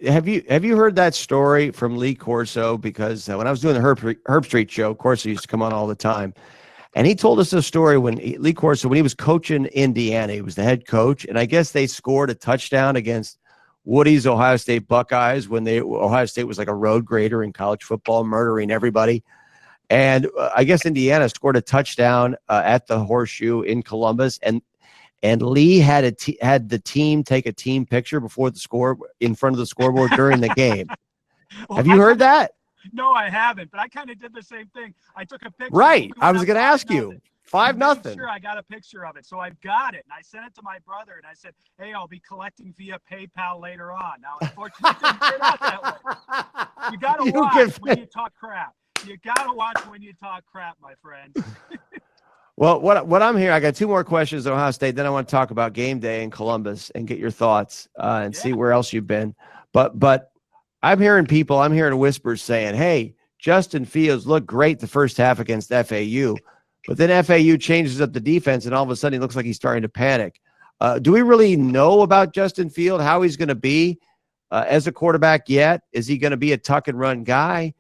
Have you heard that story from Lee Corso? Because when I was doing the Herb Street show, Corso used to come on all the time. And he told us a story when Lee Corso, when he was coaching Indiana, he was the head coach. And I guess they scored a touchdown against Woody's Ohio State Buckeyes when Ohio State was like a road grader in college football, murdering everybody. And I guess Indiana scored a touchdown at the Horseshoe in Columbus. And Lee had the team take a team picture before the score in front of the scoreboard during the game. Well, have you heard that? No, I haven't, but I kind of did the same thing. I took a picture. Right. I was going to ask you. 5-0. Sure, I got a picture of it. So I've got it. And I sent it to my brother, and I said, hey, I'll be collecting via PayPal later on. Now, unfortunately, it didn't turn out that way. You got to watch when you talk crap. You got to watch when you talk crap, my friend. Well, what I'm here, I got two more questions on Ohio State. Then I want to talk about game day in Columbus and get your thoughts and see where else you've been. But I'm hearing whispers saying, hey, Justin Fields looked great the first half against FAU, but then FAU changes up the defense, and all of a sudden he looks like he's starting to panic. Do we really know about Justin Fields, how he's going to be as a quarterback yet? Is he going to be a tuck and run guy?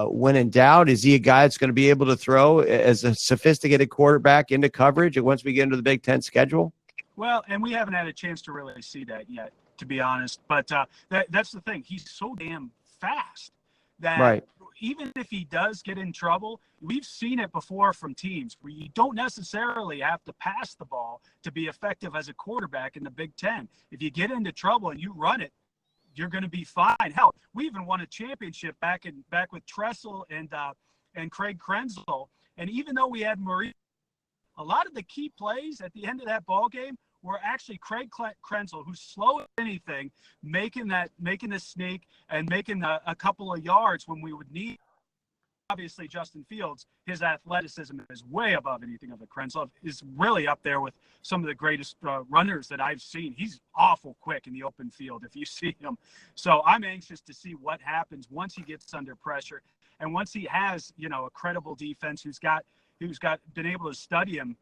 When in doubt, is he a guy that's going to be able to throw as a sophisticated quarterback into coverage once we get into the Big Ten schedule? Well, and we haven't had a chance to really see that yet, to be honest. But that's the thing. He's so damn fast that even if he does get in trouble, we've seen it before from teams where you don't necessarily have to pass the ball to be effective as a quarterback in the Big Ten. If you get into trouble and you run it, you're going to be fine. Hell, we even won a championship back with Tressel and Craig Krenzel. And even though we had Marie, a lot of the key plays at the end of that ball game were actually Craig Krenzel, who's slow as anything, making the sneak and making a couple of yards when we would need. Obviously, Justin Fields, his athleticism is way above anything of the Krenzel. Is really up there with some of the greatest runners that I've seen. He's awful quick in the open field if you see him. So I'm anxious to see what happens once he gets under pressure and once he has, a credible defense who's been able to study him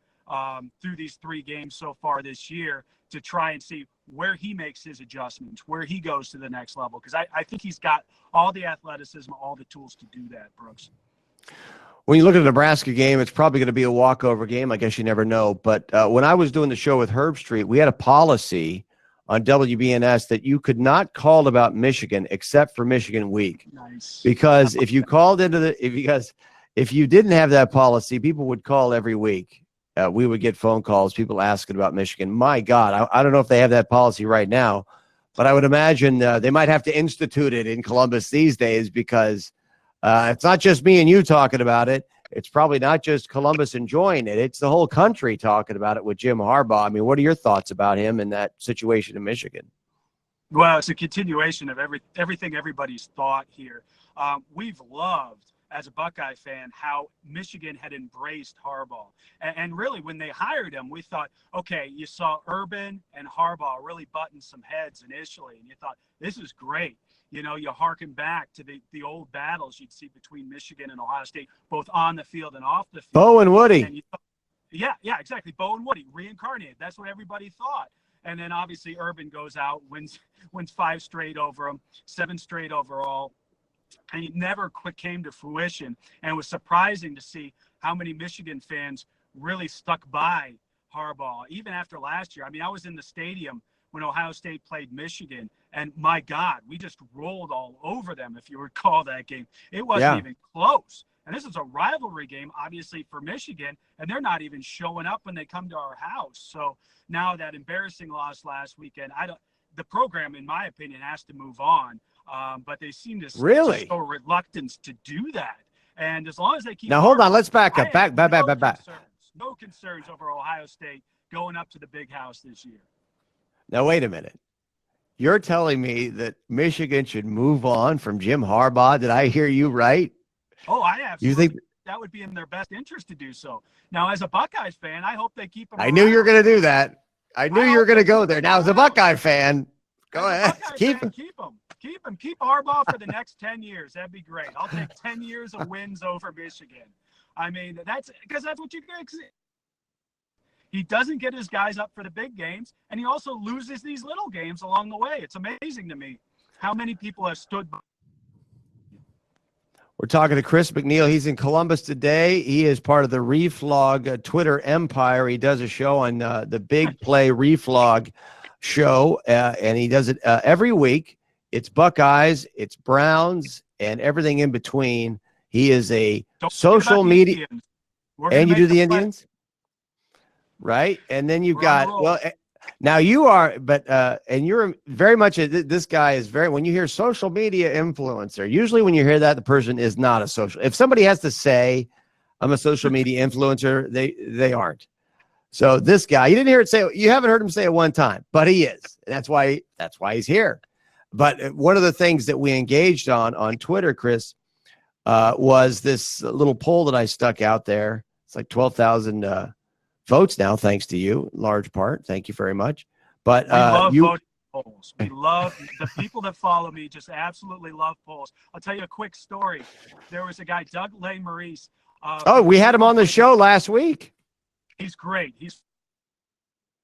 through these 3 games so far this year to try and see where he makes his adjustments, where he goes to the next level. Because I think he's got all the athleticism, all the tools to do that, Brooks. When you look at the Nebraska game, it's probably going to be a walkover game. I guess you never know. But when I was doing the show with Herb Street, we had a policy on WBNS that you could not call about Michigan except for Michigan week. Nice. Because if you called if you didn't have that policy, people would call every week. We would get phone calls, people asking about Michigan. My God, I don't know if they have that policy right now, but I would imagine they might have to institute it in Columbus these days because it's not just me and you talking about it. It's probably not just Columbus enjoying it. It's the whole country talking about it with Jim Harbaugh. I mean, what are your thoughts about him and that situation in Michigan? Well, it's a continuation of everything everybody's thought here. We've loved, as a Buckeye fan, how Michigan had embraced Harbaugh. And really, when they hired him, we thought, okay, you saw Urban and Harbaugh really button some heads initially, and you thought, this is great. You hearken back to the old battles you'd see between Michigan and Ohio State, both on the field and off the field. Bo and Woody. And yeah, exactly. Bo and Woody, reincarnated. That's what everybody thought. And then, obviously, Urban goes out, wins 5 straight over him, 7 straight overall. And it never came to fruition. And it was surprising to see how many Michigan fans really stuck by Harbaugh, even after last year. I mean, I was in the stadium when Ohio State played Michigan, And my God, we just rolled all over them. If you recall that game, it wasn't Yeah. even close. And this is a rivalry game, obviously, for Michigan, and they're not even showing up when they come to our house. So now that embarrassing loss last weekend, the program, in my opinion, has to move on. But they seem to Really? show reluctance to do that. And as long as they keep Now, hold on. Harbaugh, Let's back I up. have Back. no concerns over Ohio State going up to the Big House this year. Now, wait a minute. You're telling me that Michigan should move on from Jim Harbaugh? Did I hear you right? Oh, I absolutely. You think that would be in their best interest to do so? Now, as a Buckeyes fan, I hope they keep him. I knew you were going to do that. I knew you were going to go there. Now, as a Buckeye fan, go ahead. Keep him. Keep Harbaugh for the next 10 years. That'd be great. I'll take 10 years of wins over Michigan. I mean, that's what you get. He doesn't get his guys up for the big games, and he also loses these little games along the way. It's amazing to me how many people have stood by. We're talking to Chris McNeil. He's in Columbus today. He is part of the Reflog Twitter empire. He does a show on the Big Play Reflog show, and he does it every week. It's Buckeyes, it's Browns, and everything in between. He is a social media, and you do the Indians, right? And then you've got now you are, but and you're very much this guy is very. When you hear social media influencer, usually when you hear that, the person is not a social. If somebody has to say, "I'm a social media influencer," they aren't. So this guy, you haven't heard him say it one time, but he is. That's why he's here. But one of the things that we engaged on Twitter, Chris, was this little poll that I stuck out there. It's like 12,000 votes now, thanks to you, in large part. Thank you very much. But we love voting polls. We love the people that follow me. Just absolutely love polls. I'll tell you a quick story. There was a guy, Doug Lay Maurice. We had him on the show last week. He's great.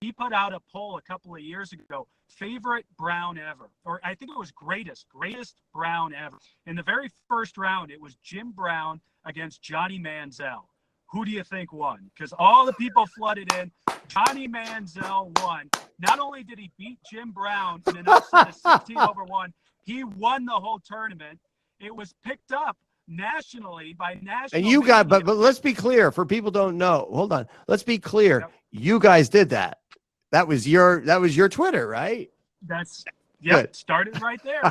He put out a poll a couple of years ago, favorite Brown ever, or I think it was greatest Brown ever. In the very first round, it was Jim Brown against Johnny Manziel. Who do you think won? Because all the people flooded in. Johnny Manziel won. Not only did he beat Jim Brown in an upset of 16-1, he won the whole tournament. It was picked up nationally by national. And you got, but let's be clear for people don't know. Hold on. Let's be clear. Yep. You guys did that. That was your Twitter, right? Started right there.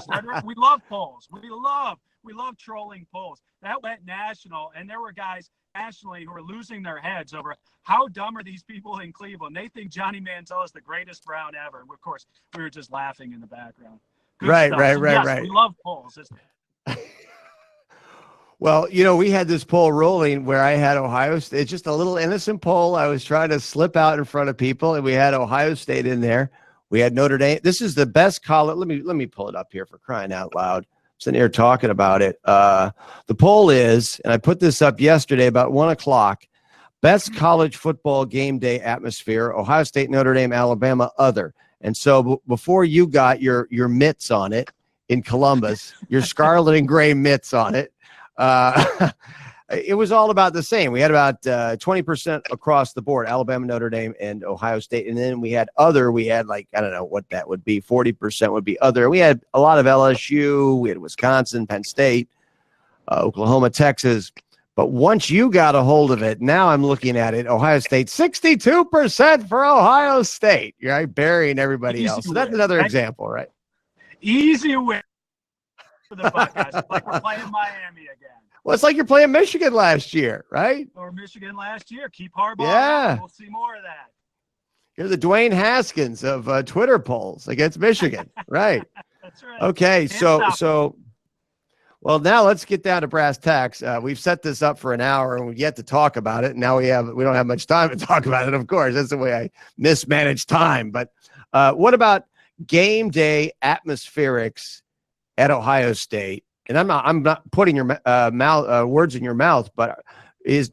We love polls. We love trolling polls. That went national, and there were guys nationally who are losing their heads over how dumb are these people in Cleveland. They think Johnny Manziel is the greatest Brown ever. And of course, we were just laughing in the background. Right. We love polls. Well, we had this poll rolling where I had Ohio State. It's just a little innocent poll. I was trying to slip out in front of people, and we had Ohio State in there. We had Notre Dame. This is the best college. Let me pull it up here, for crying out loud. I'm sitting here talking about it. The poll is, and I put this up yesterday about 1:00. Best college football game day atmosphere: Ohio State, Notre Dame, Alabama, other. And so before you got your mitts on it in Columbus, your scarlet and gray mitts on it. It was all about the same. We had about 20% across the board: Alabama, Notre Dame, and Ohio State. And then we had other. We had I don't know what that would be. 40% would be other. We had a lot of LSU. We had Wisconsin, Penn State, Oklahoma, Texas. But once you got a hold of it, now I'm looking at it. Ohio State, 62% for Ohio State. Right, burying everybody else. So that's another example, right? Easy win for the Buckeyes. It's like we're playing Miami again. Well, it's like you're playing Michigan last year, right? Or Michigan last year. Keep Harbaugh. Yeah. We'll see more of that. You're the Dwayne Haskins of Twitter polls against Michigan, right? That's right. Okay, so, well, now let's get down to brass tacks. We've set this up for an hour, and we've yet to talk about it. Now we don't have much time to talk about it. Of course, that's the way I mismanage time. But what about game day atmospherics at Ohio State? And I'm not putting your words in your mouth, but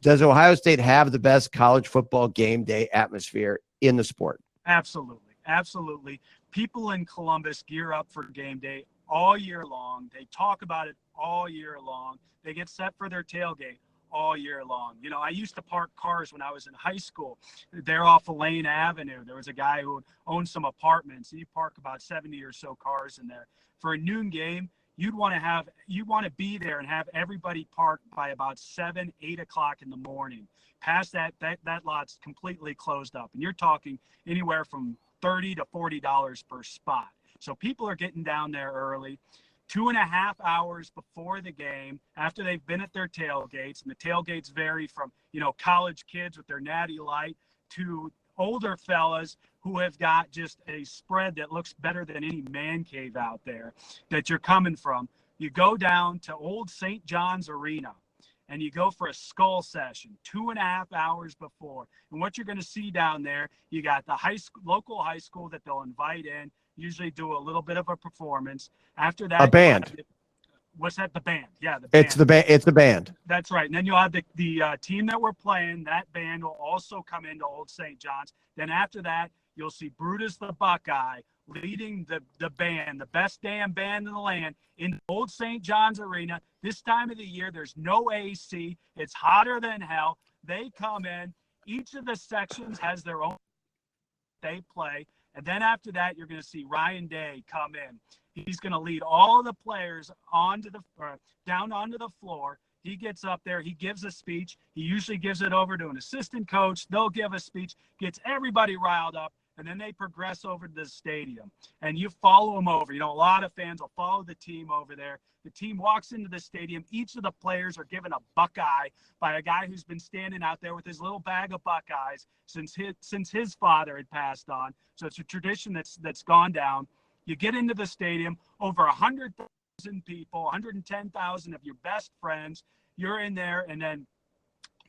does Ohio State have the best college football game day atmosphere in the sport? Absolutely. People in Columbus gear up for game day all year long. They talk about it all year long. They get set for their tailgate all year long. You know, I used to park cars when I was in high school. They're off of Lane Avenue. There was a guy who owned some apartments. He parked about 70 or so cars in there. For a noon game, you want to be there and have everybody parked by about 7, 8 o'clock in the morning. Past that lot's completely closed up. And you're talking anywhere from $30 to $40 per spot. So people are getting down there early. 2.5 hours before the game, after they've been at their tailgates, and the tailgates vary from, you know, college kids with their natty light to older fellas who have got just a spread that looks better than any man cave out there that you're coming from. You go down to old St. John's Arena and you go for a skull session 2.5 hours before. And what you're going to see down there, you got the local high school that they'll invite in, usually do a little bit of a performance. After that, a band. What's that? The band. Yeah, the band. It's the band. That's right. And then you'll have the team that we're playing. That band will also come into Old St. John's. Then after that, you'll see Brutus the Buckeye leading the band, the best damn band in the land, in Old St. John's Arena. This time of the year, there's no AC. It's hotter than hell. They come in. Each of the sections has their own. They play. And then after that, you're going to see Ryan Day come in. He's going to lead all the players down onto the floor. He gets up there. He gives a speech. He usually gives it over to an assistant coach. They'll give a speech, gets everybody riled up, and then they progress over to the stadium. And you follow them over. You know, a lot of fans will follow the team over there. The team walks into the stadium. Each of the players are given a Buckeye by a guy who's been standing out there with his little bag of Buckeyes since his father had passed on. So it's a tradition that's gone down. You get into the stadium, over 100,000 people, 110,000 of your best friends. You're in there, and then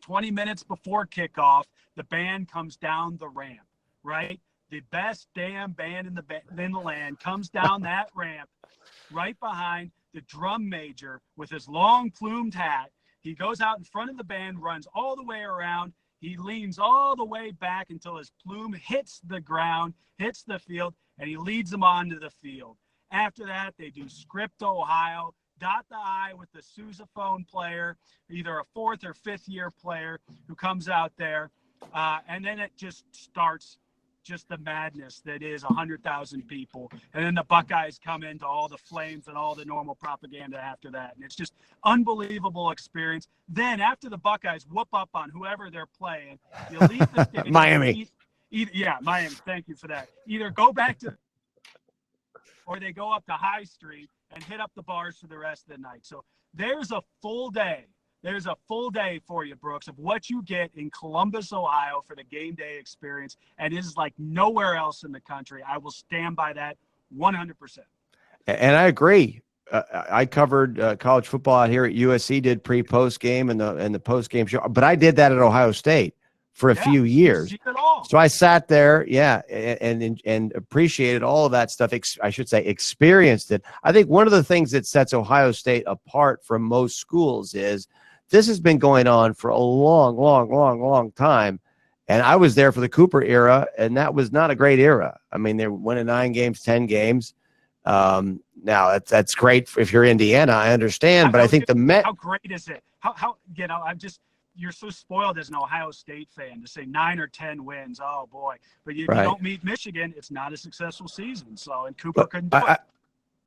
20 minutes before kickoff, the band comes down the ramp, right? The best damn band in the land comes down that ramp right behind the drum major with his long plumed hat. He goes out in front of the band, runs all the way around. He leans all the way back until his plume hits the ground, hits the field, and he leads them onto the field. After that, they do Script Ohio, dot the I with the sousaphone player, either a 4th or 5th year player who comes out there. And then it just starts just the madness that is 100,000 people. And then the Buckeyes come into all the flames and all the normal propaganda after that. And it's just unbelievable experience. Then after the Buckeyes whoop up on whoever they're playing, you leave the stadium. Miami. Miami. Thank you for that. Either go back to, or they go up to High Street and hit up the bars for the rest of the night. So there's a full day. There's a full day for you, Brooks, of what you get in Columbus, Ohio for the game day experience. And it is like nowhere else in the country. I will stand by that 100%. And I agree. I covered college football out here at USC, did pre-post game and the post game show, but I did that at Ohio State for a few years. So I sat there, and appreciated all of that stuff. I should say experienced it. I think one of the things that sets Ohio State apart from most schools is this has been going on for a long time. And I was there for the Cooper era, and that was not a great era. I mean, they're winning 9 games, 10 games. Now that's great if you're Indiana, I understand, but I think how great is it? How you're so spoiled as an Ohio State fan to say 9 or 10 wins. Oh boy. But you don't meet Michigan, it's not a successful season. So, and Cooper couldn't do it.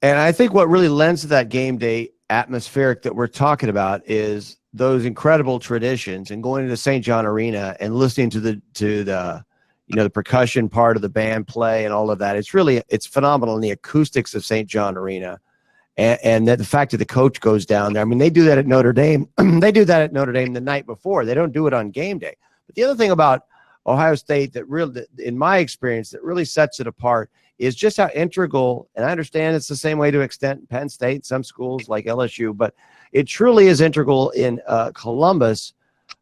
And I think what really lends to that game day atmospheric that we're talking about is those incredible traditions and going into St. John Arena and listening to the percussion part of the band play and all of that. It's phenomenal in the acoustics of St. John Arena. And that the fact that the coach goes down there. I mean, they do that at Notre Dame. They do that at Notre Dame the night before. They don't do it on game day. But the other thing about Ohio State that really, in my experience, that really sets it apart is just how integral, and I understand it's the same way to extent Penn State, some schools like LSU, but it truly is integral in Columbus.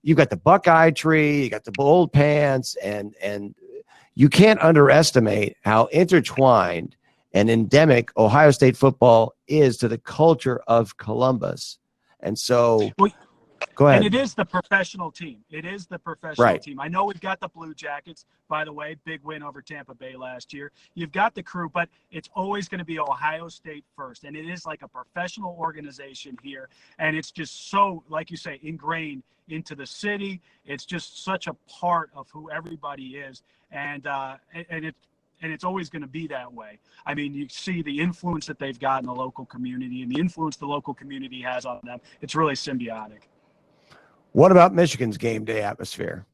You've got the Buckeye tree, you got the bold pants, and you can't underestimate how intertwined and endemic Ohio State football is to the culture of Columbus. And so Go ahead. And it is the professional team. It is the professional team. I know we've got the Blue Jackets, by the way, big win over Tampa Bay last year. You've got the Crew, but it's always going to be Ohio State first. And it is like a professional organization here. And it's just so, like you say, ingrained into the city. It's just such a part of who everybody is. And it's always going to be that way. I mean, you see the influence that they've got in the local community and the influence the local community has on them. It's really symbiotic. What about Michigan's game day atmosphere?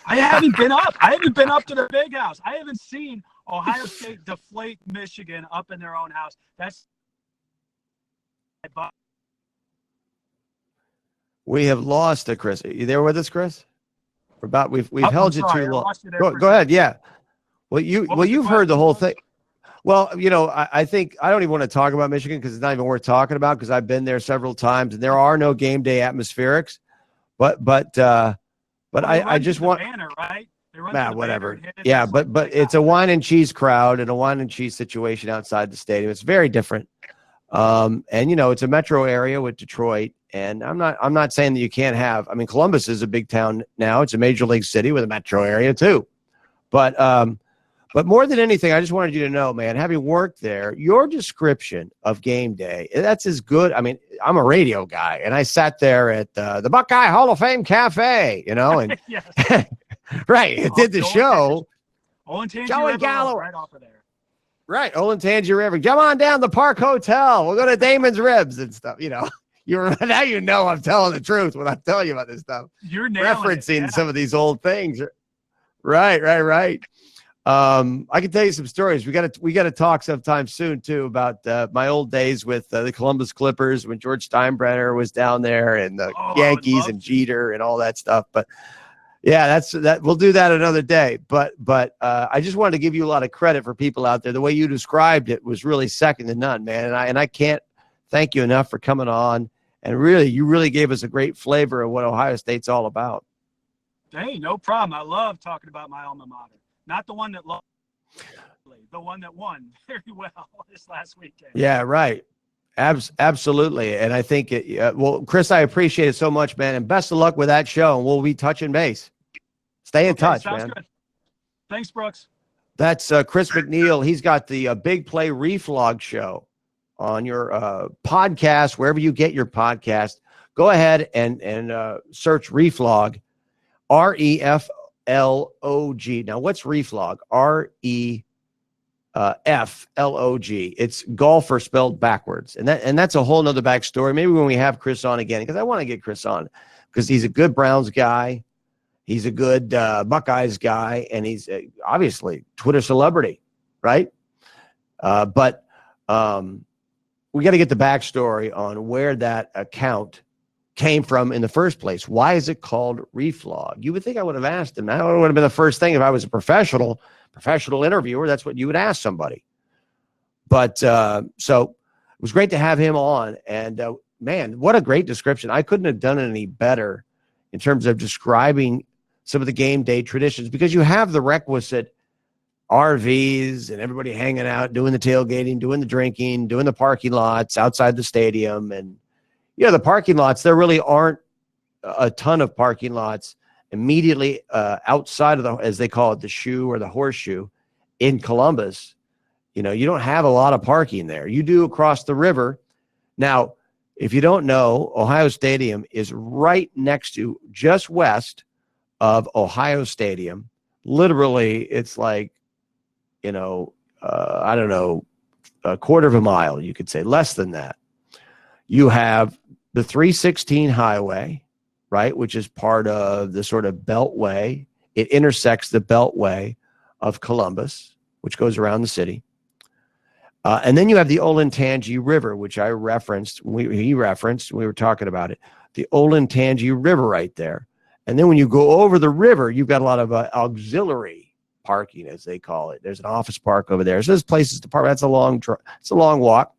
I haven't been up. I haven't been up to the big house. I haven't seen Ohio State deflate Michigan up in their own house. That's we have lost to Chris. Are you there with us, Chris? We've held you too long. Go ahead. Yeah. Well, you've heard the whole thing. Well, I think I don't even want to talk about Michigan because it's not even worth talking about because I've been there several times and there are no game day atmospherics. But I just want banner, right? whatever. Yeah, but it's a wine and cheese crowd and a wine and cheese situation outside the stadium. It's very different. And it's a metro area with Detroit. And I'm not saying that you can't have. I mean, Columbus is a big town now. It's a major league city with a metro area too. But more than anything, I just wanted you to know, man, having worked there, your description of game day, that's as good. I mean, I'm a radio guy, and I sat there at the Buckeye Hall of Fame Cafe, and right, it did the show. Joey Gallo right off of there. Right, Olentangy River. Come on down to the Park Hotel. We'll go to Damon's Ribs and stuff, Now I'm telling the truth when I'm telling you about this stuff. You're referencing some of these old things. Right. I can tell you some stories. We got to talk sometime soon too about my old days with the Columbus Clippers when George Steinbrenner was down there and the Yankees and Jeter and all that stuff. But yeah, that we'll do that another day. But I just wanted to give you a lot of credit for people out there. The way you described it was really second to none, man. And I can't thank you enough for coming on. And you really gave us a great flavor of what Ohio State's all about. Hey, no problem. I love talking about my alma mater. Not the one that lost, the one that won very well this last weekend. Yeah, right. Absolutely. And I think, Chris, I appreciate it so much, man. And best of luck with that show. And we'll be touching base. Stay in touch, man. Good. Thanks, Brooks. That's Chris McNeil. He's got the Big Play Reflog show on your podcast, wherever you get your podcast. Go ahead and search Reflog, REFLOG. Now, what's Reflog? REFLOG. It's golfer spelled backwards. And that's a whole nother backstory. Maybe when we have Chris on again, because I want to get Chris on because he's a good Browns guy. He's a good Buckeyes guy. And he's obviously Twitter celebrity, right? But we got to get the backstory on where that account came from in the first place. Why is it called Reflog? You would think I would have asked him. That would have been the first thing if I was a professional interviewer. That's what you would ask somebody. But so it was great to have him on. And man, what a great description. I couldn't have done it any better in terms of describing some of the game day traditions because you have the requisite RVs and everybody hanging out, doing the tailgating, doing the drinking, doing the parking lots outside the stadium. And the parking lots, there really aren't a ton of parking lots immediately outside of as they call it, the shoe or the horseshoe in Columbus. You don't have a lot of parking there. You do across the river. Now, if you don't know, Ohio Stadium is right next to, just west of Ohio Stadium. Literally, it's like, I don't know, a quarter of a mile, you could say, less than that. You have the 316 highway, right, which is part of the sort of beltway. It intersects the beltway of Columbus, which goes around the city. And then you have the Olentangy River, which I referenced. He referenced. We were talking about it. The Olentangy River right there. And then when you go over the river, you've got a lot of auxiliary parking, as they call it. There's an office park over there. So there's places to park. That's a long walk.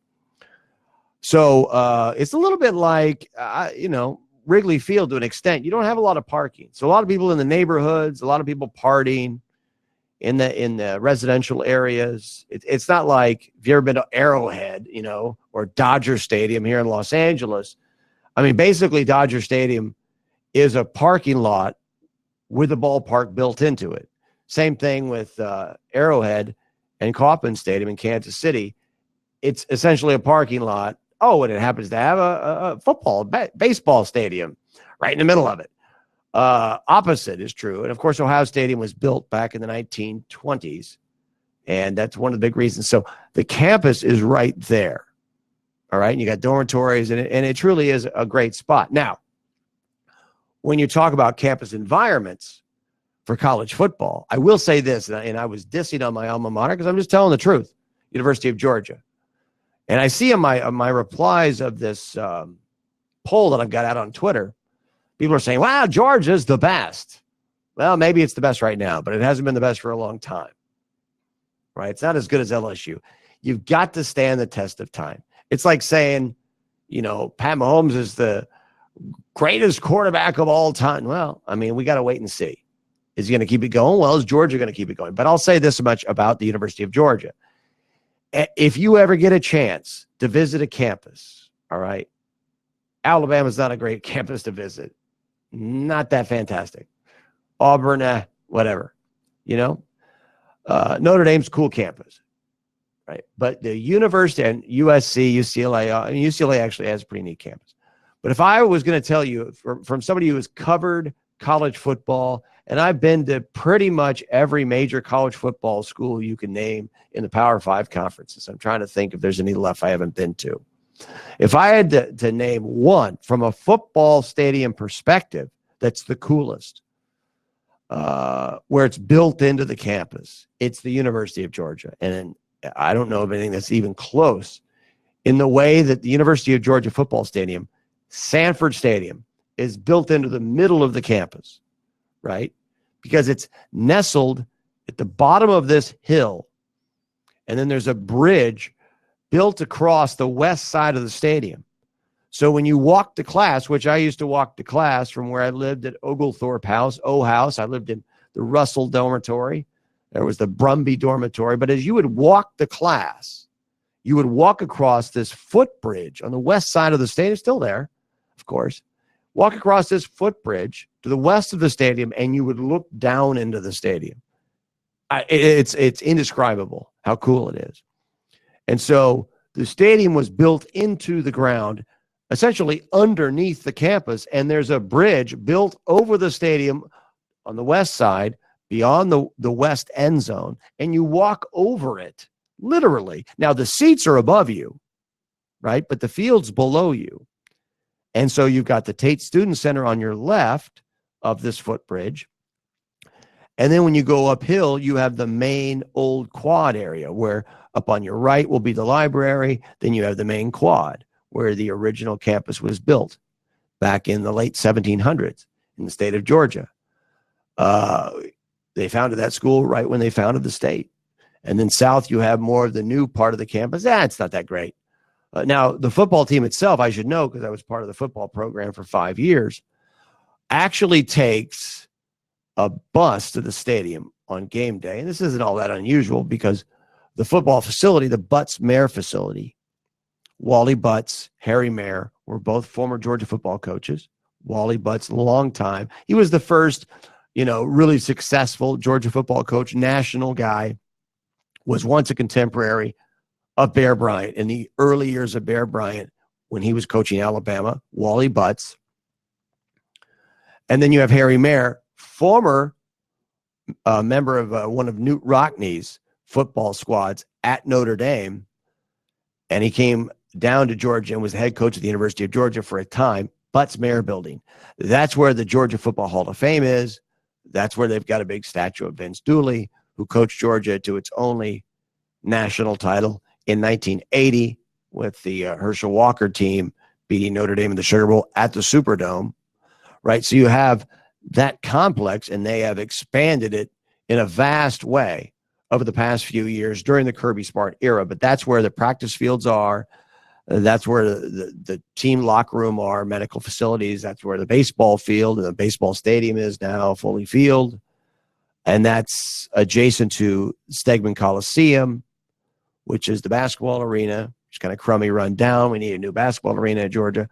So it's a little bit like, Wrigley Field to an extent. You don't have a lot of parking. So a lot of people in the neighborhoods, a lot of people partying in the residential areas. It's not like, if you ever been to Arrowhead, or Dodger Stadium here in Los Angeles, I mean, basically, Dodger Stadium is a parking lot with a ballpark built into it. Same thing with Arrowhead and Kauffman Stadium in Kansas City. It's essentially a parking lot. Oh, and it happens to have a football, baseball stadium right in the middle of it. Opposite is true. And of course, Ohio Stadium was built back in the 1920s. And that's one of the big reasons. So the campus is right there. All right. And you got dormitories, and it truly is a great spot. Now, when you talk about campus environments for college football, I will say this, and I was dissing on my alma mater because I'm just telling the truth, University of Georgia. And I see in my replies of this poll that I've got out on Twitter, people are saying, wow, Georgia's the best. Well, maybe it's the best right now, but it hasn't been the best for a long time. Right? It's not as good as LSU. You've got to stand the test of time. It's like saying, Pat Mahomes is the greatest quarterback of all time. Well, I mean, we got to wait and see. Is he going to keep it going? Well, is Georgia going to keep it going? But I'll say this much about the University of Georgia. If you ever get a chance to visit a campus, all right, Alabama's not a great campus to visit. Not that fantastic. Auburn, whatever, Notre Dame's a cool campus, right? But the university and USC, UCLA, UCLA actually has a pretty neat campus. But if I was going to tell you from somebody who has covered college football, and I've been to pretty much every major college football school you can name in the Power 5 conferences. I'm trying to think if there's any left I haven't been to. If I had to name one from a football stadium perspective that's the coolest, where it's built into the campus, it's the University of Georgia. And I don't know of anything that's even close in the way that the University of Georgia football stadium, Sanford Stadium, is built into the middle of the campus, right? Because it's nestled at the bottom of this hill. And then there's a bridge built across the west side of the stadium. So when you walk to class, which I used to walk to class from where I lived at Oglethorpe House, I lived in the Russell dormitory. There was the Brumby dormitory. But as you would walk to class, you would walk across this footbridge on the west side of the stadium, still there, of course. Walk across this footbridge to the west of the stadium, and you would look down into the stadium. It's indescribable how cool it is. And so the stadium was built into the ground, essentially underneath the campus, and there's a bridge built over the stadium on the west side, beyond the west end zone, and you walk over it, literally. Now, the seats are above you, right? But the field's below you. And so you've got the Tate Student Center on your left of this footbridge. And then when you go uphill, you have the main old quad area, where up on your right will be the library. Then you have the main quad, where the original campus was built back in the late 1700s in the state of Georgia. They founded that school right when they founded the state. And then south, you have more of the new part of the campus. It's not that great. Now, the football team itself, I should know because I was part of the football program for 5 years, actually takes a bus to the stadium on game day. And this isn't all that unusual because the football facility, the Butts-Mehre facility, Wally Butts, Harry Mayer were both former Georgia football coaches. Wally Butts, long time. He was the first, really successful Georgia football coach, national guy, was once a contemporary of Bear Bryant in the early years of Bear Bryant when he was coaching Alabama, Wally Butts. And then you have Harry Mayer, former member of one of Newt Rockney's football squads at Notre Dame. And he came down to Georgia and was the head coach of the University of Georgia for a time, Butts-Mehre Building. That's where the Georgia Football Hall of Fame is. That's where they've got a big statue of Vince Dooley, who coached Georgia to its only national title in 1980 with the Herschel Walker team beating Notre Dame in the Sugar Bowl at the Superdome, right? So you have that complex, and they have expanded it in a vast way over the past few years during the Kirby Smart era. But that's where the practice fields are. That's where the team locker room are, medical facilities. That's where the baseball field and the baseball stadium is now, fully filled. And that's adjacent to Stegman Coliseum, which is the basketball arena. It's kind of crummy, run down. We need a new basketball arena in Georgia.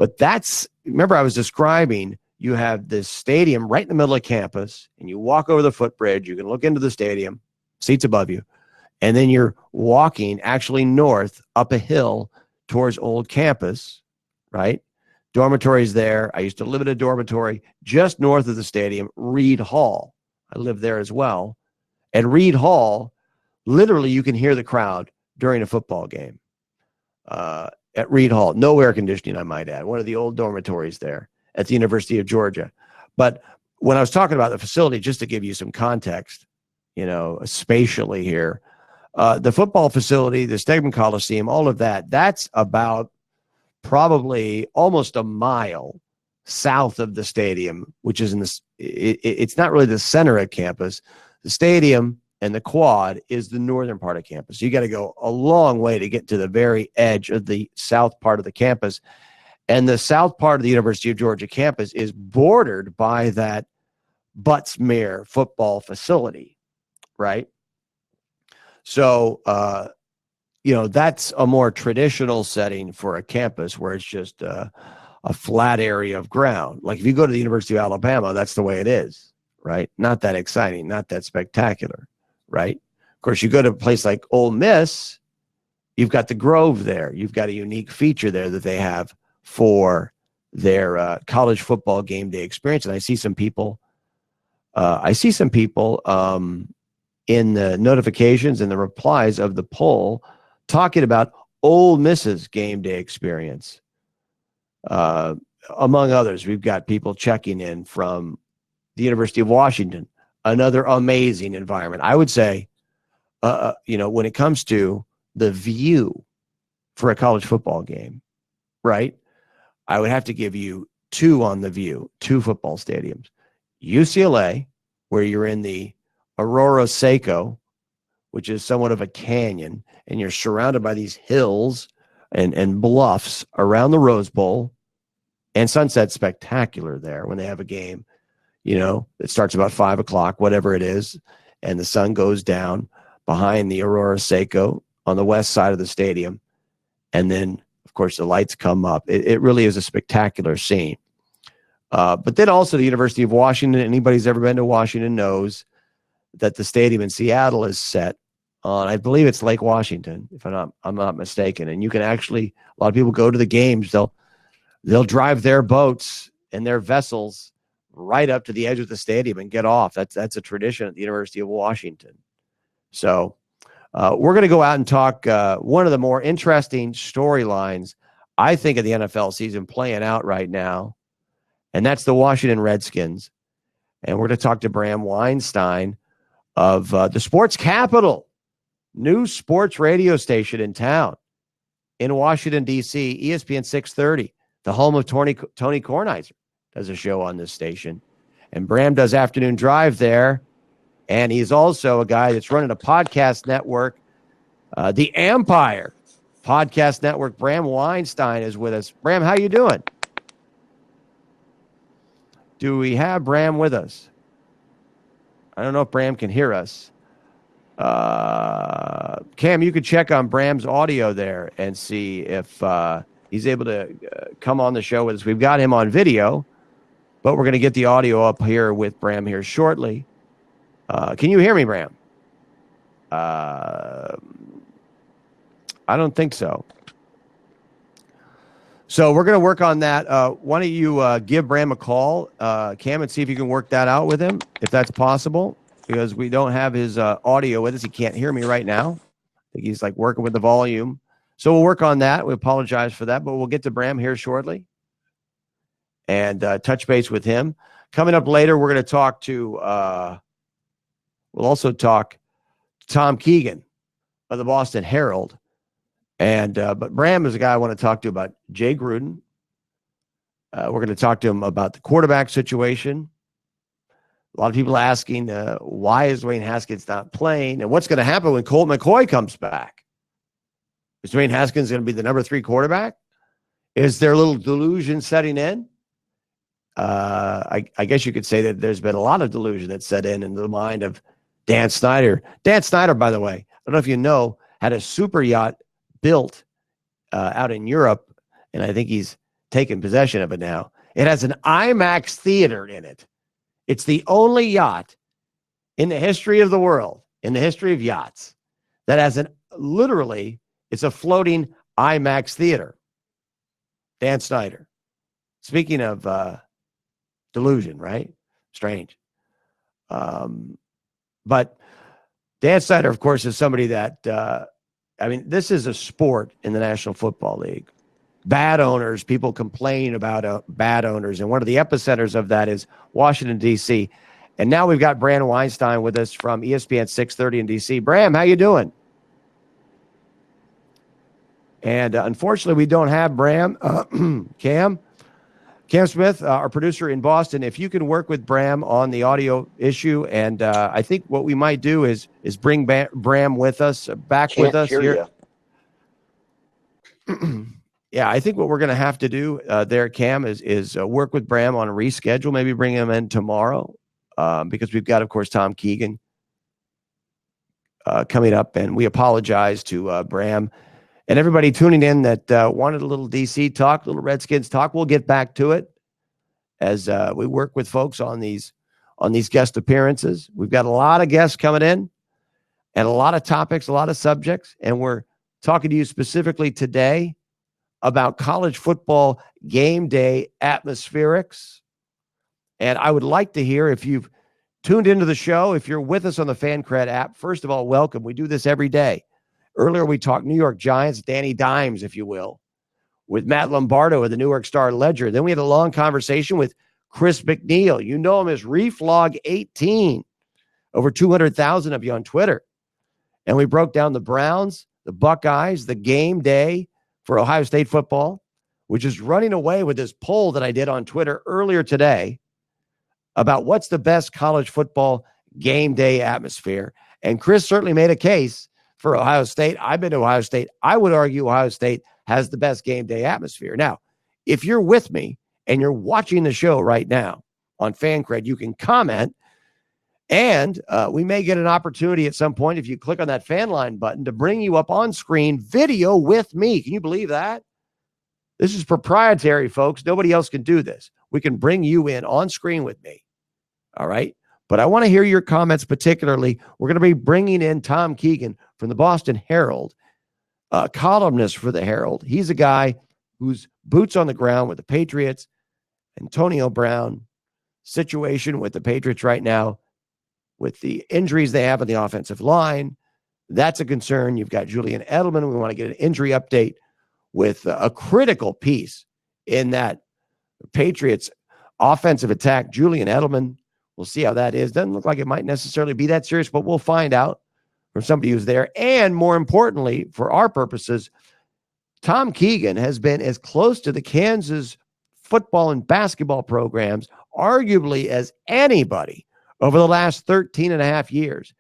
But remember I was describing, you have this stadium right in the middle of campus, and you walk over the footbridge, you can look into the stadium, seats above you, and then you're walking actually north up a hill towards old campus, right? Dormitories there. I used to live in a dormitory just north of the stadium, Reed Hall. I lived there as well. At Reed Hall, literally you can hear the crowd during a football game. At Reed Hall, no air conditioning, I might add, one of the old dormitories there at the University of Georgia. But when I was talking about the facility, just to give you some context, spatially here, the football facility, the Stegman Coliseum, all of that's about probably almost a mile south of the stadium, which is it's not really the center of campus. The stadium and the quad is the northern part of campus. You got to go a long way to get to the very edge of the south part of the campus. And the south part of the University of Georgia campus is bordered by that Butts-Mehre football facility, right? So, that's a more traditional setting for a campus where it's just a flat area of ground. Like if you go to the University of Alabama, that's the way it is, right? Not that exciting, not that spectacular, right? Of course, you go to a place like Ole Miss, you've got the Grove there. You've got a unique feature there that they have for their college football game day experience. And I see some people in the notifications and the replies of the poll talking about Ole Miss's game day experience. Among others, we've got people checking in from the University of Washington, another amazing environment. I would say, when it comes to the view for a college football game, right? I would have to give you two on the view, two football stadiums. UCLA, where you're in the Aurora Seco, which is somewhat of a canyon, and you're surrounded by these hills and bluffs around the Rose Bowl, and Sunset's spectacular there when they have a game. It starts about 5 o'clock, whatever it is, and the sun goes down behind the Aurora Seco on the west side of the stadium. And then, of course, the lights come up. It really is a spectacular scene. But then also the University of Washington, anybody who's ever been to Washington knows that the stadium in Seattle is set on, I believe it's Lake Washington, if I'm not mistaken. And you can actually, a lot of people go to the games. They'll drive their boats and their vessels right up to the edge of the stadium and get off. That's a tradition at the University of Washington. So we're going to go out and talk one of the more interesting storylines, I think, of the NFL season playing out right now, and that's the Washington Redskins. And we're going to talk to Bram Weinstein of the Sports Capital, new sports radio station in town in Washington, D.C., ESPN 630, the home of Tony Kornheiser, does a show on this station. And Bram does Afternoon Drive there. And he's also a guy that's running a podcast network, the Empire Podcast Network. Bram Weinstein is with us. Bram, how you doing? Do we have Bram with us? I don't know if Bram can hear us. Cam, you could check on Bram's audio there and see if he's able to come on the show with us. We've got him on video, but we're going to get the audio up here with Bram here shortly. Can you hear me, Bram? I don't think so. So we're going to work on that. Why don't you give Bram a call, Cam, and see if you can work that out with him, if that's possible, because we don't have his audio with us. He can't hear me right now. I think he's working with the volume. So we'll work on that. We apologize for that, but we'll get to Bram here shortly and touch base with him. Coming up later, we're going to talk to, we'll also talk to Tom Keegan of the Boston Herald. And but Bram is a guy I want to talk to about Jay Gruden. We're going to talk to him about the quarterback situation. A lot of people asking, why is Dwayne Haskins not playing? And what's going to happen when Colt McCoy comes back? Is Dwayne Haskins going to be the number 3 quarterback? Is there a little delusion setting in? I guess you could say that there's been a lot of delusion that set in the mind of Dan Snyder. Dan Snyder, by the way, I don't know if you know, had a super yacht built out in Europe, and I think he's taken possession of it now. It has an IMAX theater in it. It's the only yacht in the history of the world, in the history of yachts, that has it's a floating IMAX theater. Dan Snyder. Speaking of delusion, right? Strange. But Dan Snyder, of course, is somebody that, this is a sport in the National Football League. Bad owners, people complain about bad owners. And one of the epicenters of that is Washington, D.C. And now we've got Bram Weinstein with us from ESPN 630 in D.C. Bram, how you doing? And unfortunately, we don't have Bram. Cam Smith, our producer in Boston, if you can work with Bram on the audio issue, and I think what we might do is bring Bram with us, back with us here. Yeah, I think what we're going to have to do there, Cam, is work with Bram on a reschedule, maybe bring him in tomorrow, because we've got, of course, Tom Keegan coming up, and we apologize to Bram and everybody tuning in that wanted a little DC talk, little Redskins talk. We'll get back to it as we work with folks on these guest appearances. We've got a lot of guests coming in and a lot of topics, a lot of subjects, and we're talking to you specifically today about college football game day atmospherics. And I would like to hear, if you've tuned into the show, if you're with us on the Fancred app, first of all, welcome. We do this every day. Earlier, we talked New York Giants, Danny Dimes, if you will, with Matt Lombardo of the New York Star Ledger. Then we had a long conversation with Chris McNeil. You know him as Reflog18, over 200,000 of you on Twitter. And we broke down the Browns, the Buckeyes, the game day for Ohio State football, which is running away with this poll that I did on Twitter earlier today about what's the best college football game day atmosphere. And Chris certainly made a case for Ohio State. I've been to Ohio State. I would argue Ohio State has the best game day atmosphere. Now, if you're with me and you're watching the show right now on Fancred, you can comment, and we may get an opportunity at some point, if you click on that fan line button, to bring you up on screen video with me. Can you believe that? This is proprietary, folks. Nobody else can do this. We can bring you in on screen with me. All right? But I want to hear your comments particularly. We're going to be bringing in Tom Keegan from the Boston Herald, columnist for the Herald. He's a guy who's boots on the ground with the Patriots. Antonio Brown situation with the Patriots right now, with the injuries they have on the offensive line, that's a concern. You've got Julian Edelman. We want to get an injury update with a critical piece in that Patriots offensive attack. Julian Edelman, we'll see how that is. Doesn't look like it might necessarily be that serious, but we'll find out from somebody who's there. And more importantly, for our purposes, Tom Keegan has been as close to the Kansas football and basketball programs, arguably, as anybody over the last 13 and a half years,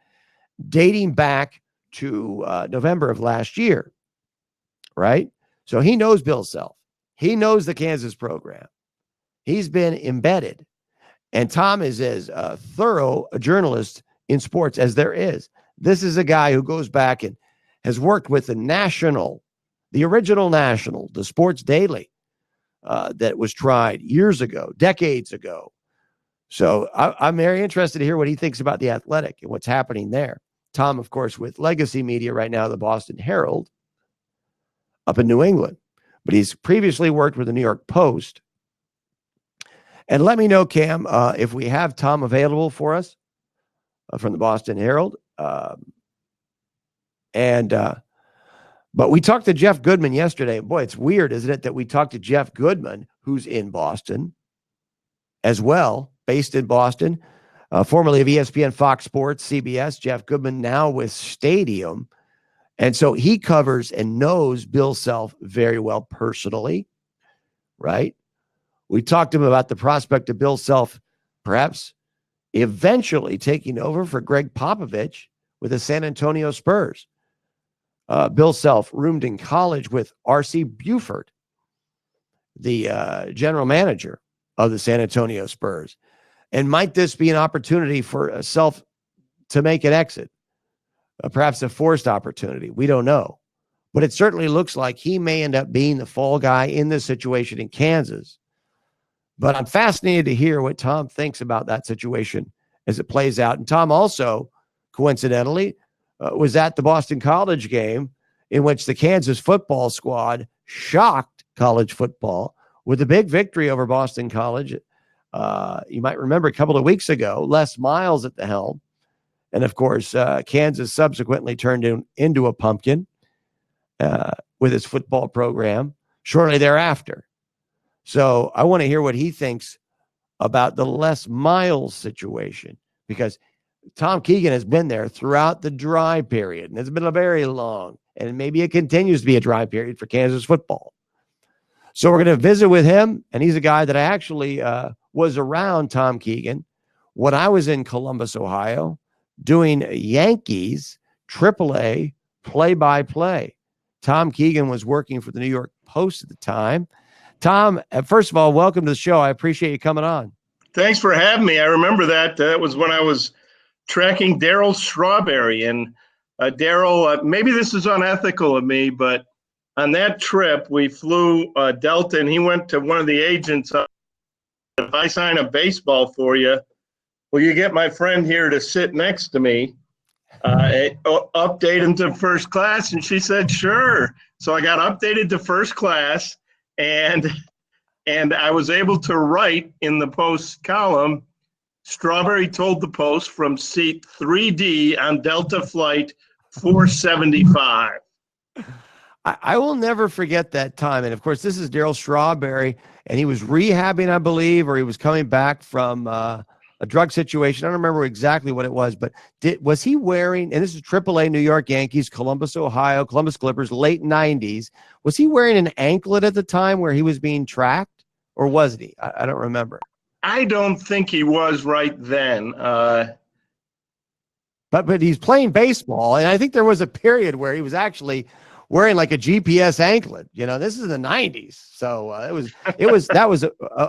dating back to November of last year, right? So he knows Bill Self. He knows the Kansas program. He's been embedded. And Tom is as thorough a journalist in sports as there is. This is a guy who goes back and has worked with the original National, the Sports Daily, that was tried years ago, decades ago. So I'm very interested to hear what he thinks about The Athletic and what's happening there. Tom, of course, with legacy media right now, the Boston Herald up in New England. But he's previously worked with the New York Post. And let me know, Cam, if we have Tom available for us from the Boston Herald. But we talked to Jeff Goodman yesterday. Boy, it's weird, isn't it, that we talked to Jeff Goodman, who's in Boston as well, based in Boston, formerly of ESPN, Fox Sports, CBS. Jeff Goodman now with Stadium. And so he covers and knows Bill Self very well personally, right? We talked to him about the prospect of Bill Self perhaps eventually taking over for Greg Popovich with the San Antonio Spurs. Bill Self roomed in college with R.C. Buford, the general manager of the San Antonio Spurs. And might this be an opportunity for Self to make an exit? Perhaps a forced opportunity. We don't know. But it certainly looks like he may end up being the fall guy in this situation in Kansas. But I'm fascinated to hear what Tom thinks about that situation as it plays out. And Tom also, coincidentally, was at the Boston College game in which the Kansas football squad shocked college football with a big victory over Boston College. You might remember a couple of weeks ago, Les Miles at the helm. And of course, Kansas subsequently turned into a pumpkin with its football program shortly thereafter. So I want to hear what he thinks about the Les Miles situation, because Tom Keegan has been there throughout the dry period, and it's been a very long, and maybe it continues to be a dry period for Kansas football. So we're going to visit with him, and he's a guy that I actually was around Tom Keegan when I was in Columbus, Ohio, doing Yankees AAA play-by-play. Tom Keegan was working for the New York Post at the time. Tom, first of all, welcome to the show. I appreciate you coming on. Thanks for having me. I remember that. That was when I was tracking Darryl Strawberry. And Darryl, maybe this is unethical of me, but on that trip, we flew Delta, and he went to one of the agents. If I sign a baseball for you, will you get my friend here to sit next to me? Update him to first class. And she said, sure. So I got updated to first class, and I was able to write in the Post column, Strawberry told the Post from seat 3D on Delta flight 475. I will never forget that time. And of course, this is Darryl Strawberry, and he was rehabbing, I believe, or he was coming back from a drug situation. I don't remember exactly what it was, but was he wearing, and this is AAA New York Yankees, Columbus, Ohio, Columbus Clippers, late 90s. Was he wearing an anklet at the time where he was being tracked, or wasn't he? I don't remember. I don't think he was right then. But he's playing baseball, and I think there was a period where he was actually wearing like a GPS anklet. You know, this is the 90s. So that was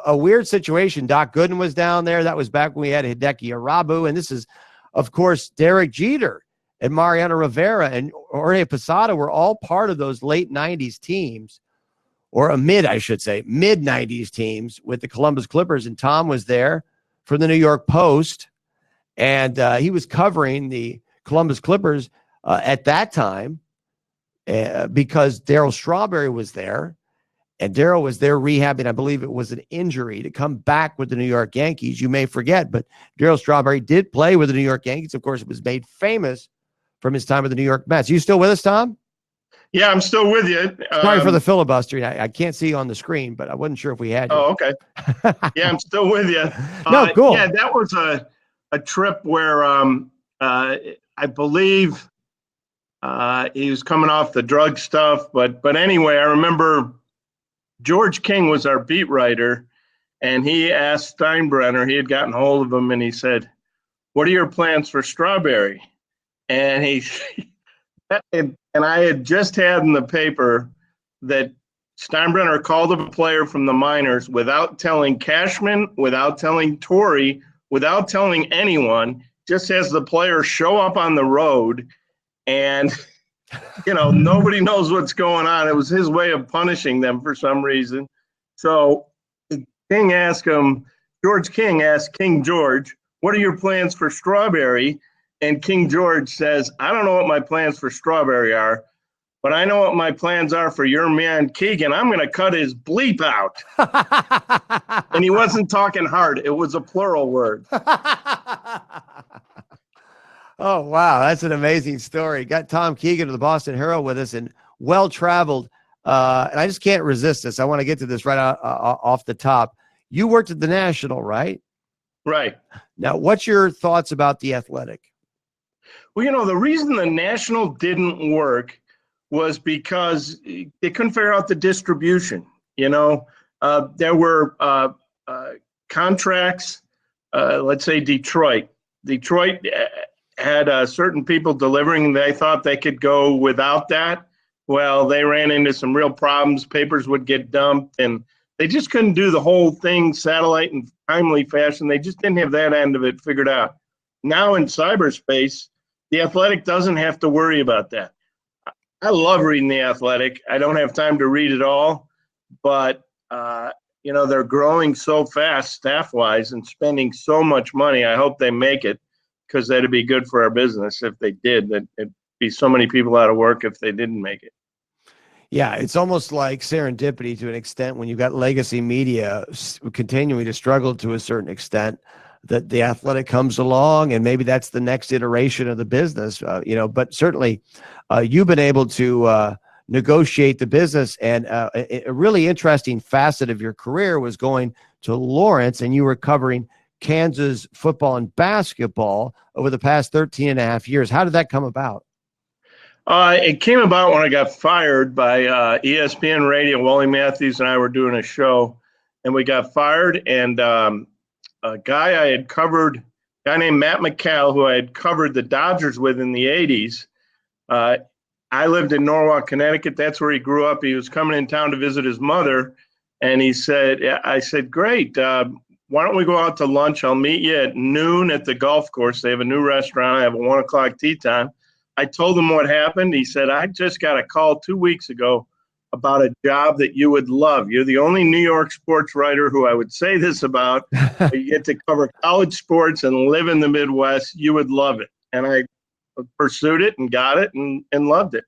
a weird situation. Doc Gooden was down there. That was back when we had Hideki Arabu. And this is, of course, Derek Jeter and Mariano Rivera and Jorge Posada were all part of those late 90s teams, or mid 90s teams with the Columbus Clippers. And Tom was there for the New York Post, and he was covering the Columbus Clippers at that time. Because Darryl Strawberry was there, and Darryl was there rehabbing, I believe it was an injury, to come back with the New York Yankees. You may forget, but Darryl Strawberry did play with the New York Yankees. Of course, it was made famous from his time with the New York Mets. You still with us, Tom? Yeah, I'm still with you. Sorry for the filibustering. I can't see you on the scrn, but I wasn't sure if we had you. Oh, okay. Yeah, I'm still with you. No, cool. Yeah, that was a trip where I believe he was coming off the drug stuff, but anyway, I remember George King was our beat writer, and he asked Steinbrenner, he had gotten hold of him, and he said, "What are your plans for Strawberry?" And and I had just had in the paper that Steinbrenner called up a player from the minors without telling Cashman, without telling Torrey, without telling anyone, just has the player show up on the road. And, nobody knows what's going on. It was his way of punishing them for some reason. So George King asked King George, "What are your plans for Strawberry?" And King George says, "I don't know what my plans for Strawberry are, but I know what my plans are for your man Keegan. I'm going to cut his bleep out." And he wasn't talking hard. It was a plural word. Oh, wow. That's an amazing story. Got Tom Keegan of the Boston Herald with us, and well-traveled. And I just can't resist this. I want to get to this right off the top. You worked at the National, right? Right. Now, what's your thoughts about the Athletic? Well, the reason the National didn't work was because they couldn't figure out the distribution. There were contracts, let's say Detroit. Detroit had certain people delivering. They thought they could go without that. Well, they ran into some real problems. Papers would get dumped, and they just couldn't do the whole thing satellite in timely fashion. They just didn't have that end of it figured out. Now in cyberspace, the Athletic doesn't have to worry about that. I love reading The Athletic. I don't have time to read it all, but they're growing so fast staff-wise and spending so much money. I hope they make it, because that'd be good for our business if they did. That it'd be so many people out of work if they didn't make it. Yeah, it's almost like serendipity to an extent when you've got legacy media continuing to struggle to a certain extent, that The Athletic comes along, and maybe that's the next iteration of the business. But certainly you've been able to negotiate the business, and a really interesting facet of your career was going to Lawrence, and you were covering Kansas football and basketball over the past 13 and a half years. How did that come about? It came about when I got fired by ESPN Radio. Wally Matthews and I were doing a show, and we got fired. And a guy I had covered, a guy named Matt McCall, who I had covered the Dodgers with in the 80s. I lived in Norwalk, Connecticut. That's where he grew up. He was coming in town to visit his mother. And I said, great. Why don't we go out to lunch? I'll meet you at noon at the golf course. They have a new restaurant. I have a 1 o'clock tea time. I told him what happened. He said, I just got a call 2 weeks ago about a job that you would love. You're the only New York sports writer who I would say this about. You get to cover college sports and live in the Midwest. You would love it. And I pursued it and got it and loved it.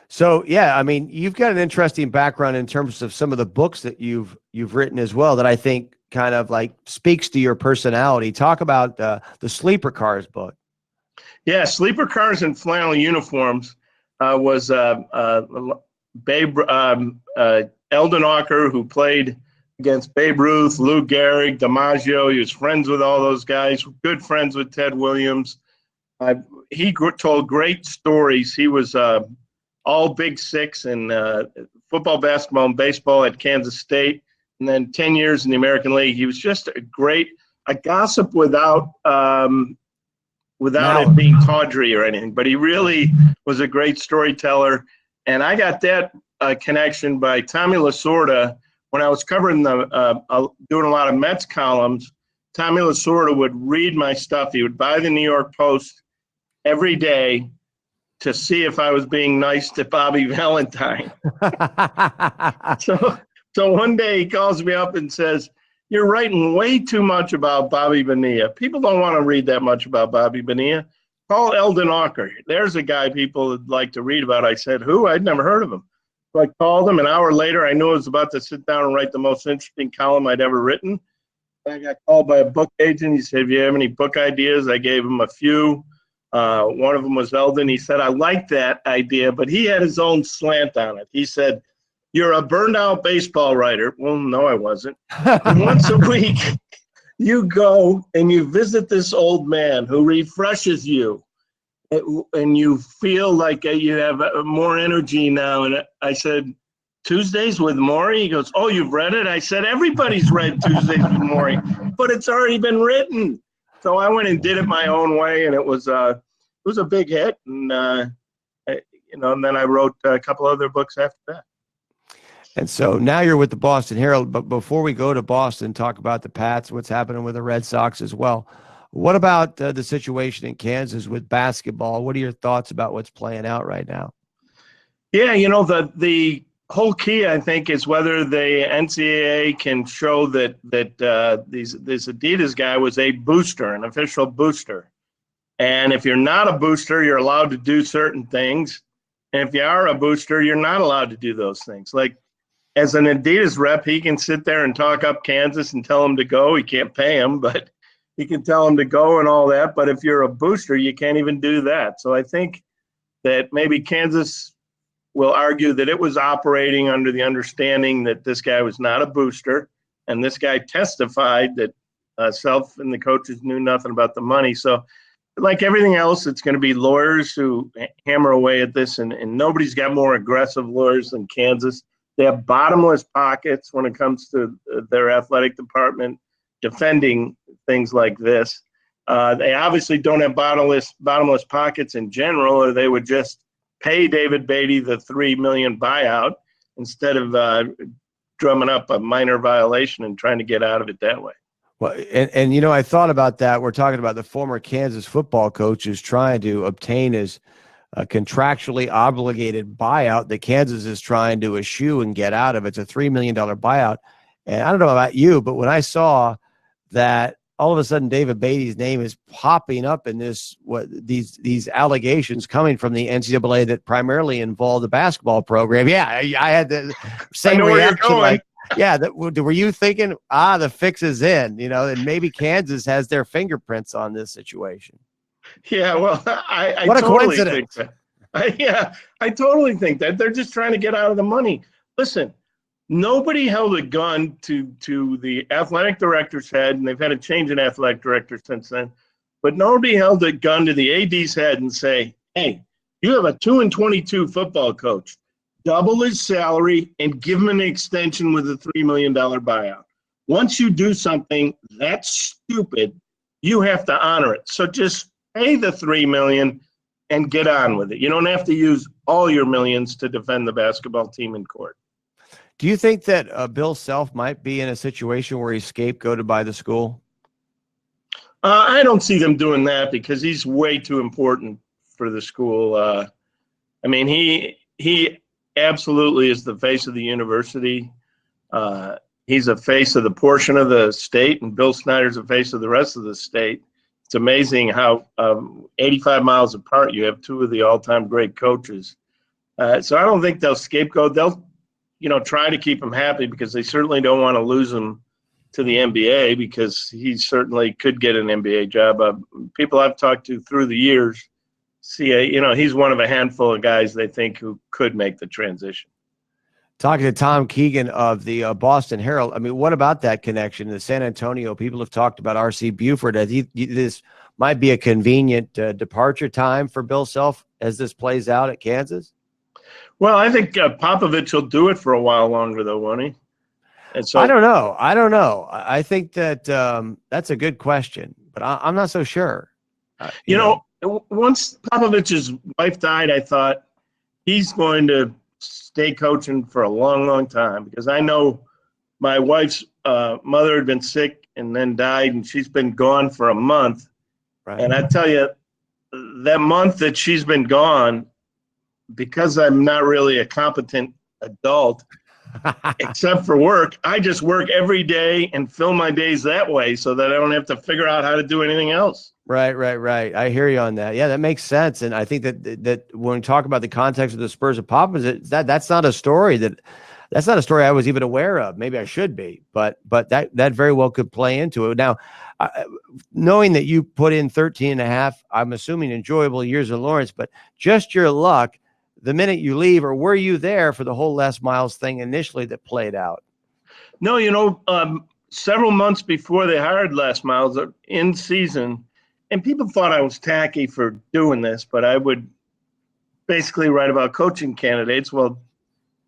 So, yeah, I mean, you've got an interesting background in terms of some of the books that you've written as well that I think kind of like speaks to your personality. Talk about the Sleeper Cars book. Yeah, Sleeper Cars and Flannel Uniforms was Babe Eldon Walker, who played against Babe Ruth, Lou Gehrig, DiMaggio. He was friends with all those guys, good friends with Ted Williams. He told great stories. He was all Big Six in football, basketball, and baseball at Kansas State, and then 10 years in the American League. He was just a gossip without it being tawdry or anything, but he really was a great storyteller. And I got that connection by Tommy Lasorda when I was covering doing a lot of Mets columns. Tommy Lasorda would read my stuff. He would buy the New York Post every day to see if I was being nice to Bobby Valentine. So one day he calls me up and says, "You're writing way too much about Bobby Bonilla. People don't want to read that much about Bobby Bonilla. Call Eldon Walker. There's a guy people would like to read about." I said, "Who? I'd never heard of him." So I called him. An hour later, I knew I was about to sit down and write the most interesting column I'd ever written. I got called by a book agent. He said, "Do you have any book ideas?" I gave him a few. One of them was Eldon. He said, "I like that idea," but he had his own slant on it. He said, "You're a burned out baseball writer." Well, no, I wasn't. And once a week, you go and you visit this old man who refreshes you, and you feel like you have more energy now. And I said, "Tuesdays with Maury?" He goes, "Oh, you've read it?" I said, "Everybody's read Tuesdays with Maury, but it's already been written." So I went and did it my own way, and it was a big hit. And and then I wrote a couple other books after that. And so now you're with the Boston Herald. But before we go to Boston, talk about the Pats, what's happening with the Red Sox as well. What about the situation in Kansas with basketball? What are your thoughts about what's playing out right now? Yeah, the whole key, I think, is whether the NCAA can show that this Adidas guy was a booster, an official booster. And if you're not a booster, you're allowed to do certain things. And if you are a booster, you're not allowed to do those things. Like, as an Adidas rep, he can sit there and talk up Kansas and tell them to go. He can't pay them, but he can tell them to go and all that. But if you're a booster, you can't even do that. So I think that maybe Kansas will argue that it was operating under the understanding that this guy was not a booster. And this guy testified that Self and the coaches knew nothing about the money. So like everything else, it's going to be lawyers who hammer away at this. And nobody's got more aggressive lawyers than Kansas. They have bottomless pockets when it comes to their athletic department defending things like this. They obviously don't have bottomless pockets in general, or they would just pay David Beatty the $3 million buyout instead of drumming up a minor violation and trying to get out of it that way. Well, and I thought about that. We're talking about the former Kansas football coach who's trying to obtain his a contractually obligated buyout that Kansas is trying to eschew and get out of. It's a $3 million buyout. And I don't know about you, but when I saw that all of a sudden David Beatty's name is popping up in these allegations coming from the NCAA that primarily involve the basketball program. Yeah, I had the same reaction. Like, yeah, were you thinking, the fix is in, and maybe Kansas has their fingerprints on this situation? Yeah, well, I what a totally coincidence. think that. I totally think that they're just trying to get out of the money. Listen, nobody held a gun to the athletic director's head, and they've had a change in athletic director since then. But nobody held a gun to the AD's head and say, "Hey, you have a 2-22 football coach. Double his salary and give him an extension with a $3 million buyout. Once you do something that's stupid, you have to honor it. So just pay the $3 million and get on with it. You don't have to use all your millions to defend the basketball team in court." Do you think that Bill Self might be in a situation where he's scapegoated by the school? I don't see them doing that because he's way too important for the school. I mean, he absolutely is the face of the university. He's a face of the portion of the state, and Bill Snyder's a face of the rest of the state. It's amazing how 85 miles apart you have two of the all-time great coaches. So I don't think they'll scapegoat. They'll try to keep him happy because they certainly don't want to lose him to the NBA because he certainly could get an NBA job. People I've talked to through the years see, he's one of a handful of guys they think who could make the transition. Talking to Tom Keegan of the Boston Herald, I mean, what about that connection? The San Antonio people have talked about R.C. Buford. This might be a convenient departure time for Bill Self as this plays out at Kansas. Well, I think Popovich will do it for a while longer, though, won't he? And so I don't know. I think that that's a good question, but I'm not so sure. Once Popovich's wife died, I thought he's going to stay coaching for a long, long time because I know my wife's mother had been sick and then died, and she's been gone for a month. Right. And I tell you, that month that she's been gone, because I'm not really a competent adult, except for work, I just work every day and fill my days that way so that I don't have to figure out how to do anything else. Right. I hear you on that. Yeah, that makes sense. And I think that when we talk about the context of the Spurs of Popovich, that's not a story I was even aware of. Maybe I should be, but that very well could play into it. Now, knowing that you put in 13 and a half, I'm assuming enjoyable years in Lawrence, but just your luck, the minute you leave, or were you there for the whole Les Miles thing initially that played out? No, several months before they hired Les Miles in season, and people thought I was tacky for doing this, but I would basically write about coaching candidates. Well,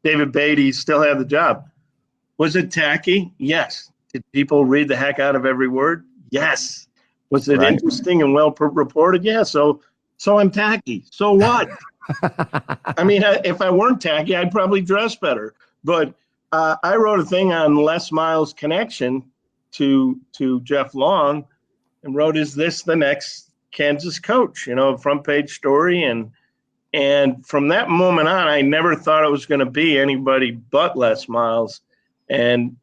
David Beatty still had the job. Was it tacky? Yes. Did people read the heck out of every word? Yes. Was it interesting and well reported? Yeah. So I'm tacky. So what? I mean, if I weren't tacky, I'd probably dress better. But I wrote a thing on Les Miles' connection to Jeff Long and wrote, "Is this the next Kansas coach?" A front page story. And from that moment on, I never thought it was going to be anybody but Les Miles. And,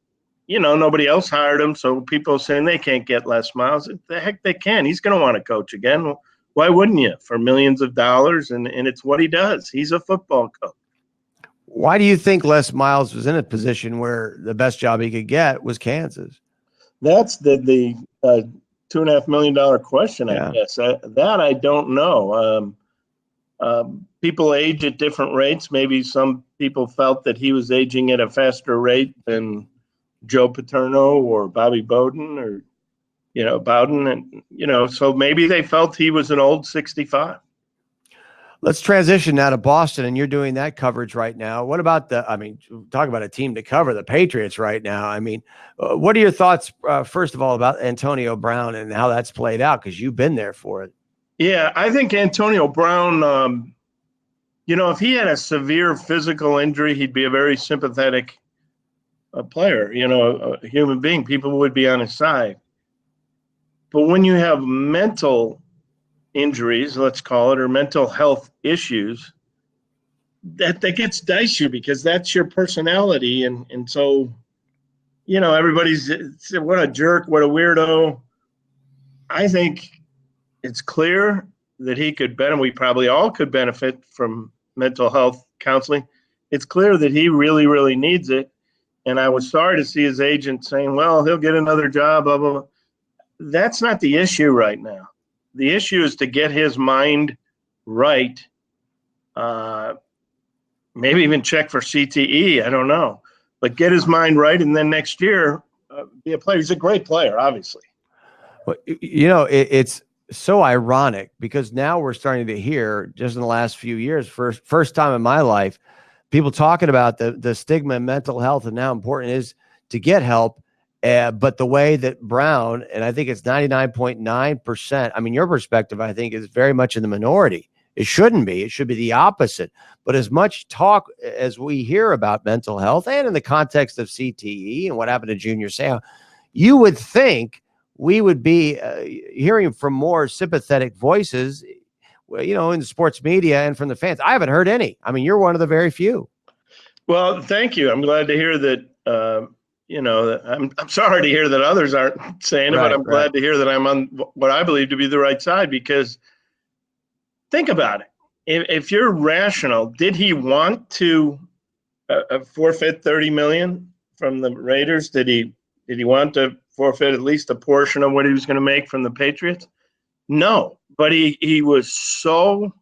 nobody else hired him. So people saying they can't get Les Miles. The heck they can. He's going to want to coach again. Why wouldn't you? For millions of dollars. And it's what he does. He's a football coach. Why do you think Les Miles was in a position where the best job he could get was Kansas? That's the $2.5 million question, I guess. That I don't know. People age at different rates. Maybe some people felt that he was aging at a faster rate than Joe Paterno or Bobby Bowden or, Bowden. And, so maybe they felt he was an old 65. Let's transition now to Boston, and you're doing that coverage right now. What about talk about a team to cover, the Patriots right now. I mean, what are your thoughts, first of all, about Antonio Brown and how that's played out? Because you've been there for it. Yeah, I think Antonio Brown, if he had a severe physical injury, he'd be a very sympathetic player, a human being. People would be on his side. But when you have mental injuries, let's call it, or mental health issues, that gets dicey because that's your personality. And so, everybody's, what a jerk, what a weirdo. I think it's clear that he could benefit, we probably all could benefit from mental health counseling. It's clear that he really, really needs it. And I was sorry to see his agent saying, well, he'll get another job, blah, blah, blah. That's not the issue right now. The issue is to get his mind right. Maybe even check for CTE. I don't know. But get his mind right, and then next year be a player. He's a great player, obviously. Well, it's so ironic because now we're starting to hear, just in the last few years, first time in my life, people talking about the stigma in mental health and how important it is to get help. But the way that Brown, and I think it's 99.9%, I mean, your perspective, I think, is very much in the minority. It shouldn't be. It should be the opposite. But as much talk as we hear about mental health and in the context of CTE and what happened to Junior Seau, you would think we would be hearing from more sympathetic voices, in the sports media and from the fans. I haven't heard any. I mean, you're one of the very few. Well, thank you. I'm glad to hear that. I'm sorry to hear that others aren't saying it, but I'm glad to hear that I'm on what I believe to be the right side, because think about it. If you're rational, did he want to forfeit $30 million from the Raiders? Did he want to forfeit at least a portion of what he was going to make from the Patriots? No, but he was so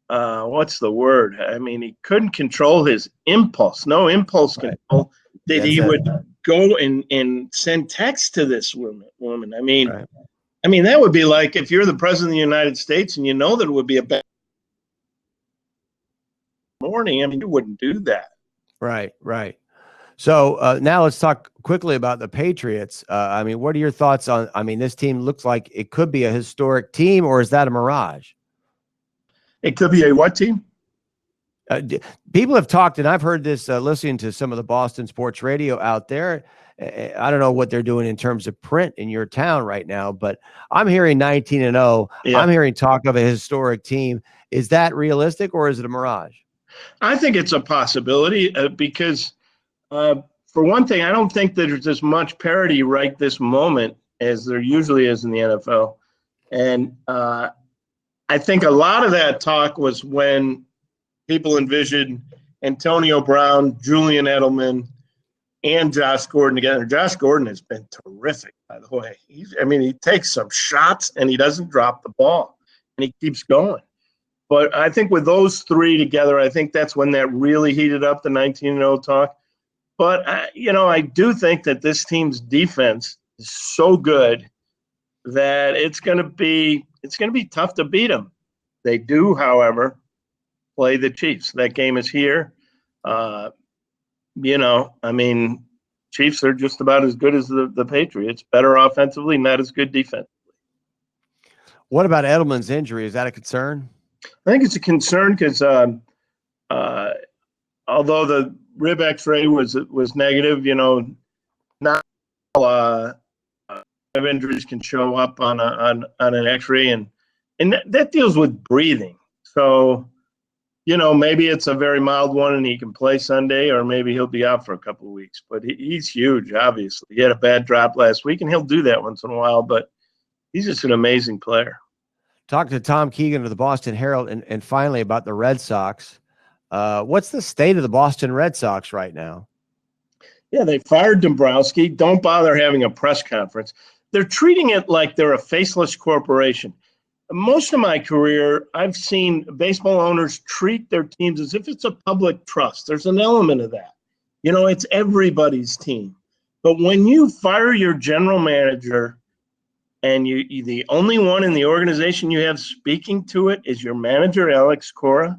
what's the word? I mean, he couldn't control his impulse. No impulse control. That he would go and send text to this woman. I mean, that would be like if you're the president of the United States and you know that it would be a bad morning. I mean, you wouldn't do that. Right. So now let's talk quickly about the Patriots. I mean, what are your thoughts on? I mean, this team looks like it could be a historic team, or is that a mirage? It could be a what team? People have talked, and I've heard this listening to some of the Boston sports radio out there. I don't know what they're doing in terms of print in your town right now, but I'm hearing 19-0. Yeah. I'm hearing talk of a historic team. Is that realistic, or is it a mirage? I think it's a possibility because, for one thing, I don't think that there's as much parity right this moment as there usually is in the NFL. And I think a lot of that talk was when people envisioned Antonio Brown, Julian Edelman, and Josh Gordon together. Josh Gordon has been terrific, by the way. He takes some shots and he doesn't drop the ball, and he keeps going. But I think with those three together, I think that's when that really heated up, the 19-0 talk. But, I do think that this team's defense is so good that it's going to be tough to beat them. They do, however, play the Chiefs. That game is here. Chiefs are just about as good as the Patriots. Better offensively, not as good defensively. What about Edelman's injury? Is that a concern? I think it's a concern because although the rib X-ray was negative, not all injuries can show up on an X-ray, and that deals with breathing. So, maybe it's a very mild one and he can play Sunday, or maybe he'll be out for a couple of weeks. But he's huge, obviously. He had a bad drop last week, and he'll do that once in a while, but he's just an amazing player. Talk to Tom Keegan of the Boston Herald, and finally about the Red Sox. What's the state of the Boston Red Sox right now? Yeah, they fired Dombrowski. Don't bother having a press conference. They're treating it like they're a faceless corporation. Most of my career, I've seen baseball owners treat their teams as if it's a public trust. There's an element of that. It's everybody's team. But when you fire your general manager and you the only one in the organization you have speaking to it is your manager, Alex Cora,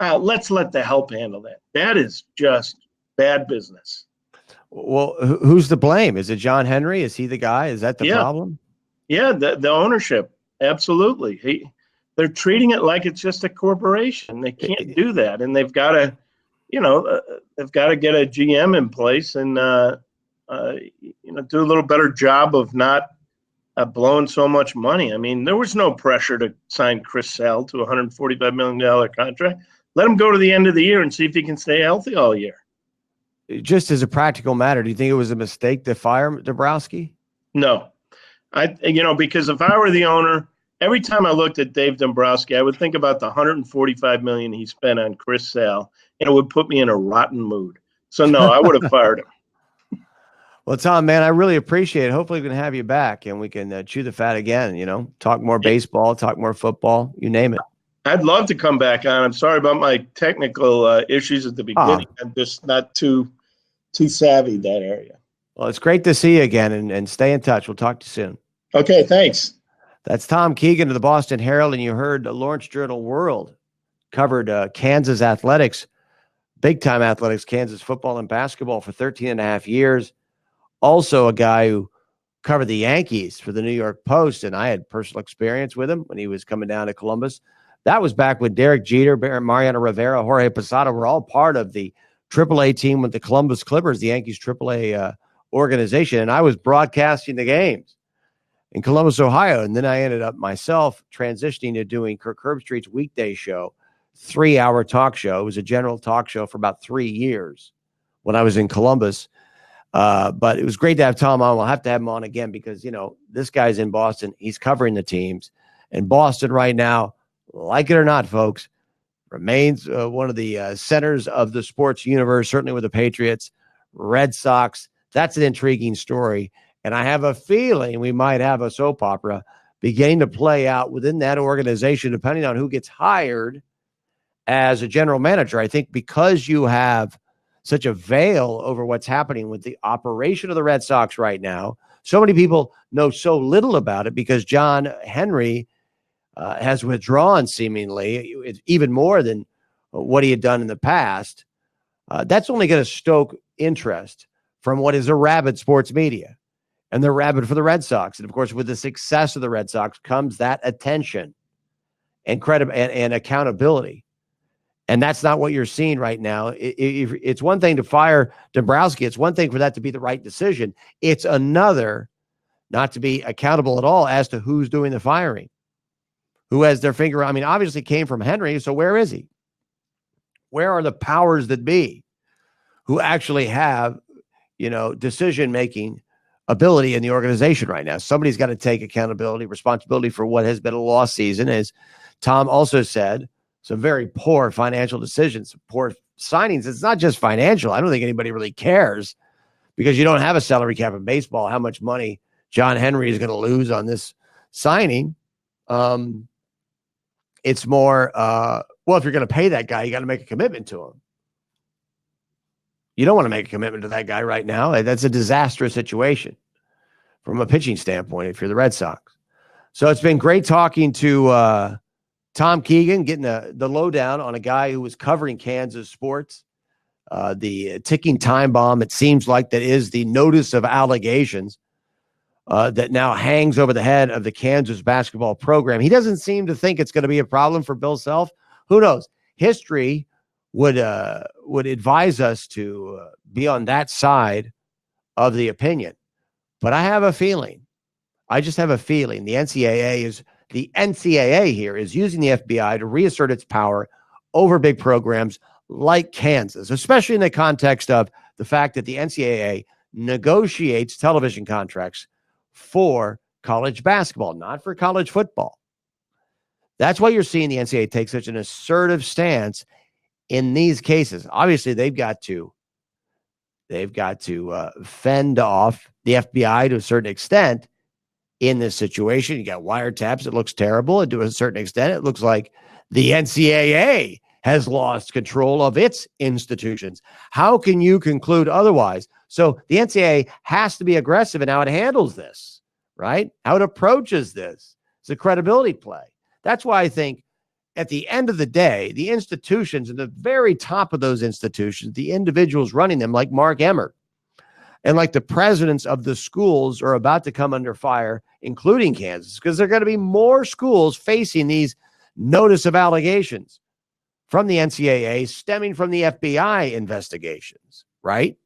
let's let the help handle that. That is just bad business. Well, who's to blame? Is it John Henry? Is he the guy? Is that the problem? Yeah, the ownership. Absolutely. They're treating it like it's just a corporation. They can't do that. And they've got to, they've got to get a GM in place and, do a little better job of not blowing so much money. I mean, there was no pressure to sign Chris Sale to a $145 million contract. Let him go to the end of the year and see if he can stay healthy all year. Just as a practical matter, do you think it was a mistake to fire Dombrowski? No. Because if I were the owner, every time I looked at Dave Dombrowski, I would think about the $145 million he spent on Chris Sale, and it would put me in a rotten mood. So, no, I would have fired him. Well, Tom, man, I really appreciate it. Hopefully we can have you back and we can chew the fat again, talk more baseball, talk more football, you name it. I'd love to come back on. I'm sorry about my technical issues at the beginning. I'm just not too savvy that area. Well, it's great to see you again and stay in touch. We'll talk to you soon. Okay, thanks. That's Tom Keegan of the Boston Herald, and you heard Lawrence Journal World covered Kansas athletics, big-time athletics, Kansas football and basketball for 13 and a half years. Also a guy who covered the Yankees for the New York Post, and I had personal experience with him when he was coming down to Columbus. That was back when Derek Jeter, Mariano Rivera, Jorge Posada were all part of the AAA team with the Columbus Clippers, the Yankees AAA organization, and I was broadcasting the games in Columbus, Ohio, and then I ended up myself transitioning to doing Kirk Herbstreit's weekday show, 3-hour talk show. It was a general talk show for about 3 years when I was in Columbus. But it was great to have Tom on. We'll have to have him on again because, this guy's in Boston. He's covering the teams. And Boston right now, like it or not, folks, remains one of the centers of the sports universe, certainly with the Patriots, Red Sox. That's an intriguing story. And I have a feeling we might have a soap opera beginning to play out within that organization, depending on who gets hired as a general manager. I think because you have such a veil over what's happening with the operation of the Red Sox right now. So many people know so little about it because John Henry has withdrawn seemingly even more than what he had done in the past. That's only going to stoke interest from what is a rabid sports media, and they're rabid for the Red Sox. And of course, with the success of the Red Sox comes that attention and and accountability. And that's not what you're seeing right now. It's one thing to fire Dombrowski. It's one thing for that to be the right decision. It's another not to be accountable at all as to who's doing the firing, who has their finger. I mean, obviously it came from Henry. So where is he? Where are the powers that be who actually have, decision-making ability in the organization right now? Somebody's got to take accountability, responsibility for what has been a lost season. As Tom also said, some very poor financial decisions, poor signings. It's not just financial. I don't think anybody really cares because you don't have a salary cap in baseball, how much money John Henry is going to lose on this signing. It's more, if you're going to pay that guy, you got to make a commitment to him. You don't want to make a commitment to that guy right now. That's a disastrous situation from a pitching standpoint if you're the Red Sox. So it's been great talking to Tom Keegan, getting the lowdown on a guy who was covering Kansas sports, the ticking time bomb, it seems like, that is the notice of allegations that now hangs over the head of the Kansas basketball program. He doesn't seem to think it's going to be a problem for Bill Self. Who knows? History would advise us to be on that side of the opinion. But I have a feeling, the NCAA here is using the FBI to reassert its power over big programs like Kansas, especially in the context of the fact that the NCAA negotiates television contracts for college basketball, not for college football. That's why you're seeing the NCAA take such an assertive stance in these cases. Obviously, they've got to fend off the FBI to a certain extent. In this situation, you got wiretaps. It looks terrible. And to a certain extent, it looks like the NCAA has lost control of its institutions. How can you conclude otherwise? So the NCAA has to be aggressive in how it handles this, right? How it approaches this. It's a credibility play. That's why I think at the end of the day, the institutions, and the very top of those institutions, the individuals running them, like Mark Emmert, and like the presidents of the schools, are about to come under fire, including Kansas, because there are going to be more schools facing these notice of allegations from the NCAA stemming from the FBI investigations, right?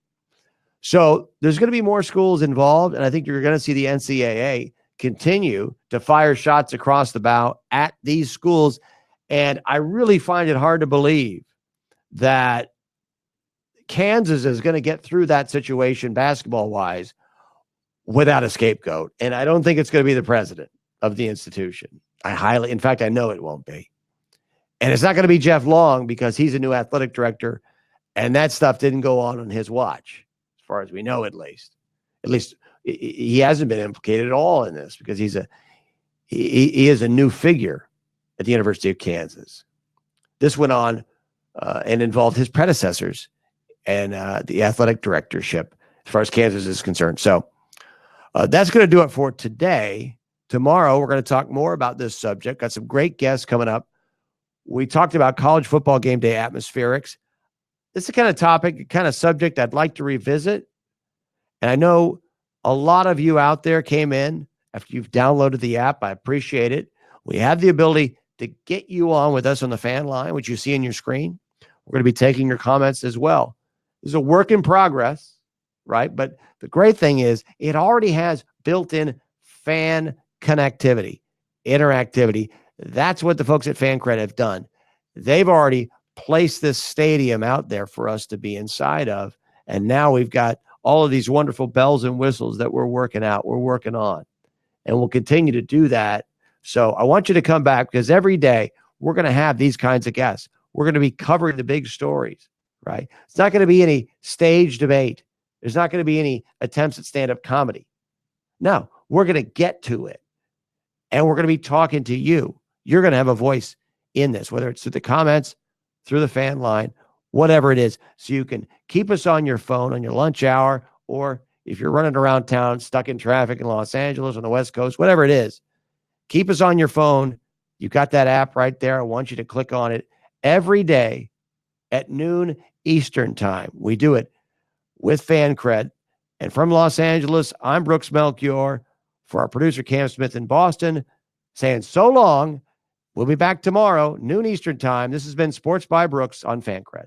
So there's going to be more schools involved, and I think you're going to see the NCAA continue to fire shots across the bow at these schools. And I really find it hard to believe that Kansas is going to get through that situation basketball-wise without a scapegoat. And I don't think it's going to be the president of the institution. In fact, I know it won't be. And it's not going to be Jeff Long because he's a new athletic director, and that stuff didn't go on his watch, as far as we know, at least. At least he hasn't been implicated at all in this because he is a new figure at the University of Kansas. This went on and involved his predecessors and the athletic directorship as far as Kansas is concerned. So that's going to do it for today. Tomorrow, we're going to talk more about this subject. Got some great guests coming up. We talked about college football game day atmospherics. This is the kind of topic, kind of subject I'd like to revisit. And I know a lot of you out there came in after you've downloaded the app. I appreciate it. We have the ability to get you on with us on the fan line, which you see on your screen. We're going to be taking your comments as well. This is a work in progress, right? But the great thing is it already has built-in fan connectivity, interactivity. That's what the folks at Fancred have done. They've already placed this stadium out there for us to be inside of. And now we've got all of these wonderful bells and whistles that we're working on. And we'll continue to do that. So I want you to come back because every day we're going to have these kinds of guests. We're going to be covering the big stories, right? It's not going to be any stage debate. There's not going to be any attempts at stand-up comedy. No, we're going to get to it. And we're going to be talking to you. You're going to have a voice in this, whether it's through the comments, through the fan line, whatever it is. So you can keep us on your phone on your lunch hour, or if you're running around town, stuck in traffic in Los Angeles on the West Coast, whatever it is, keep us on your phone. You've got that app right there. I want you to click on it every day at noon Eastern time. We do it with Fancred. And from Los Angeles, I'm Brooks Melchior. For our producer, Cam Smith in Boston, saying so long. We'll be back tomorrow, noon Eastern time. This has been Sports by Brooks on Fancred.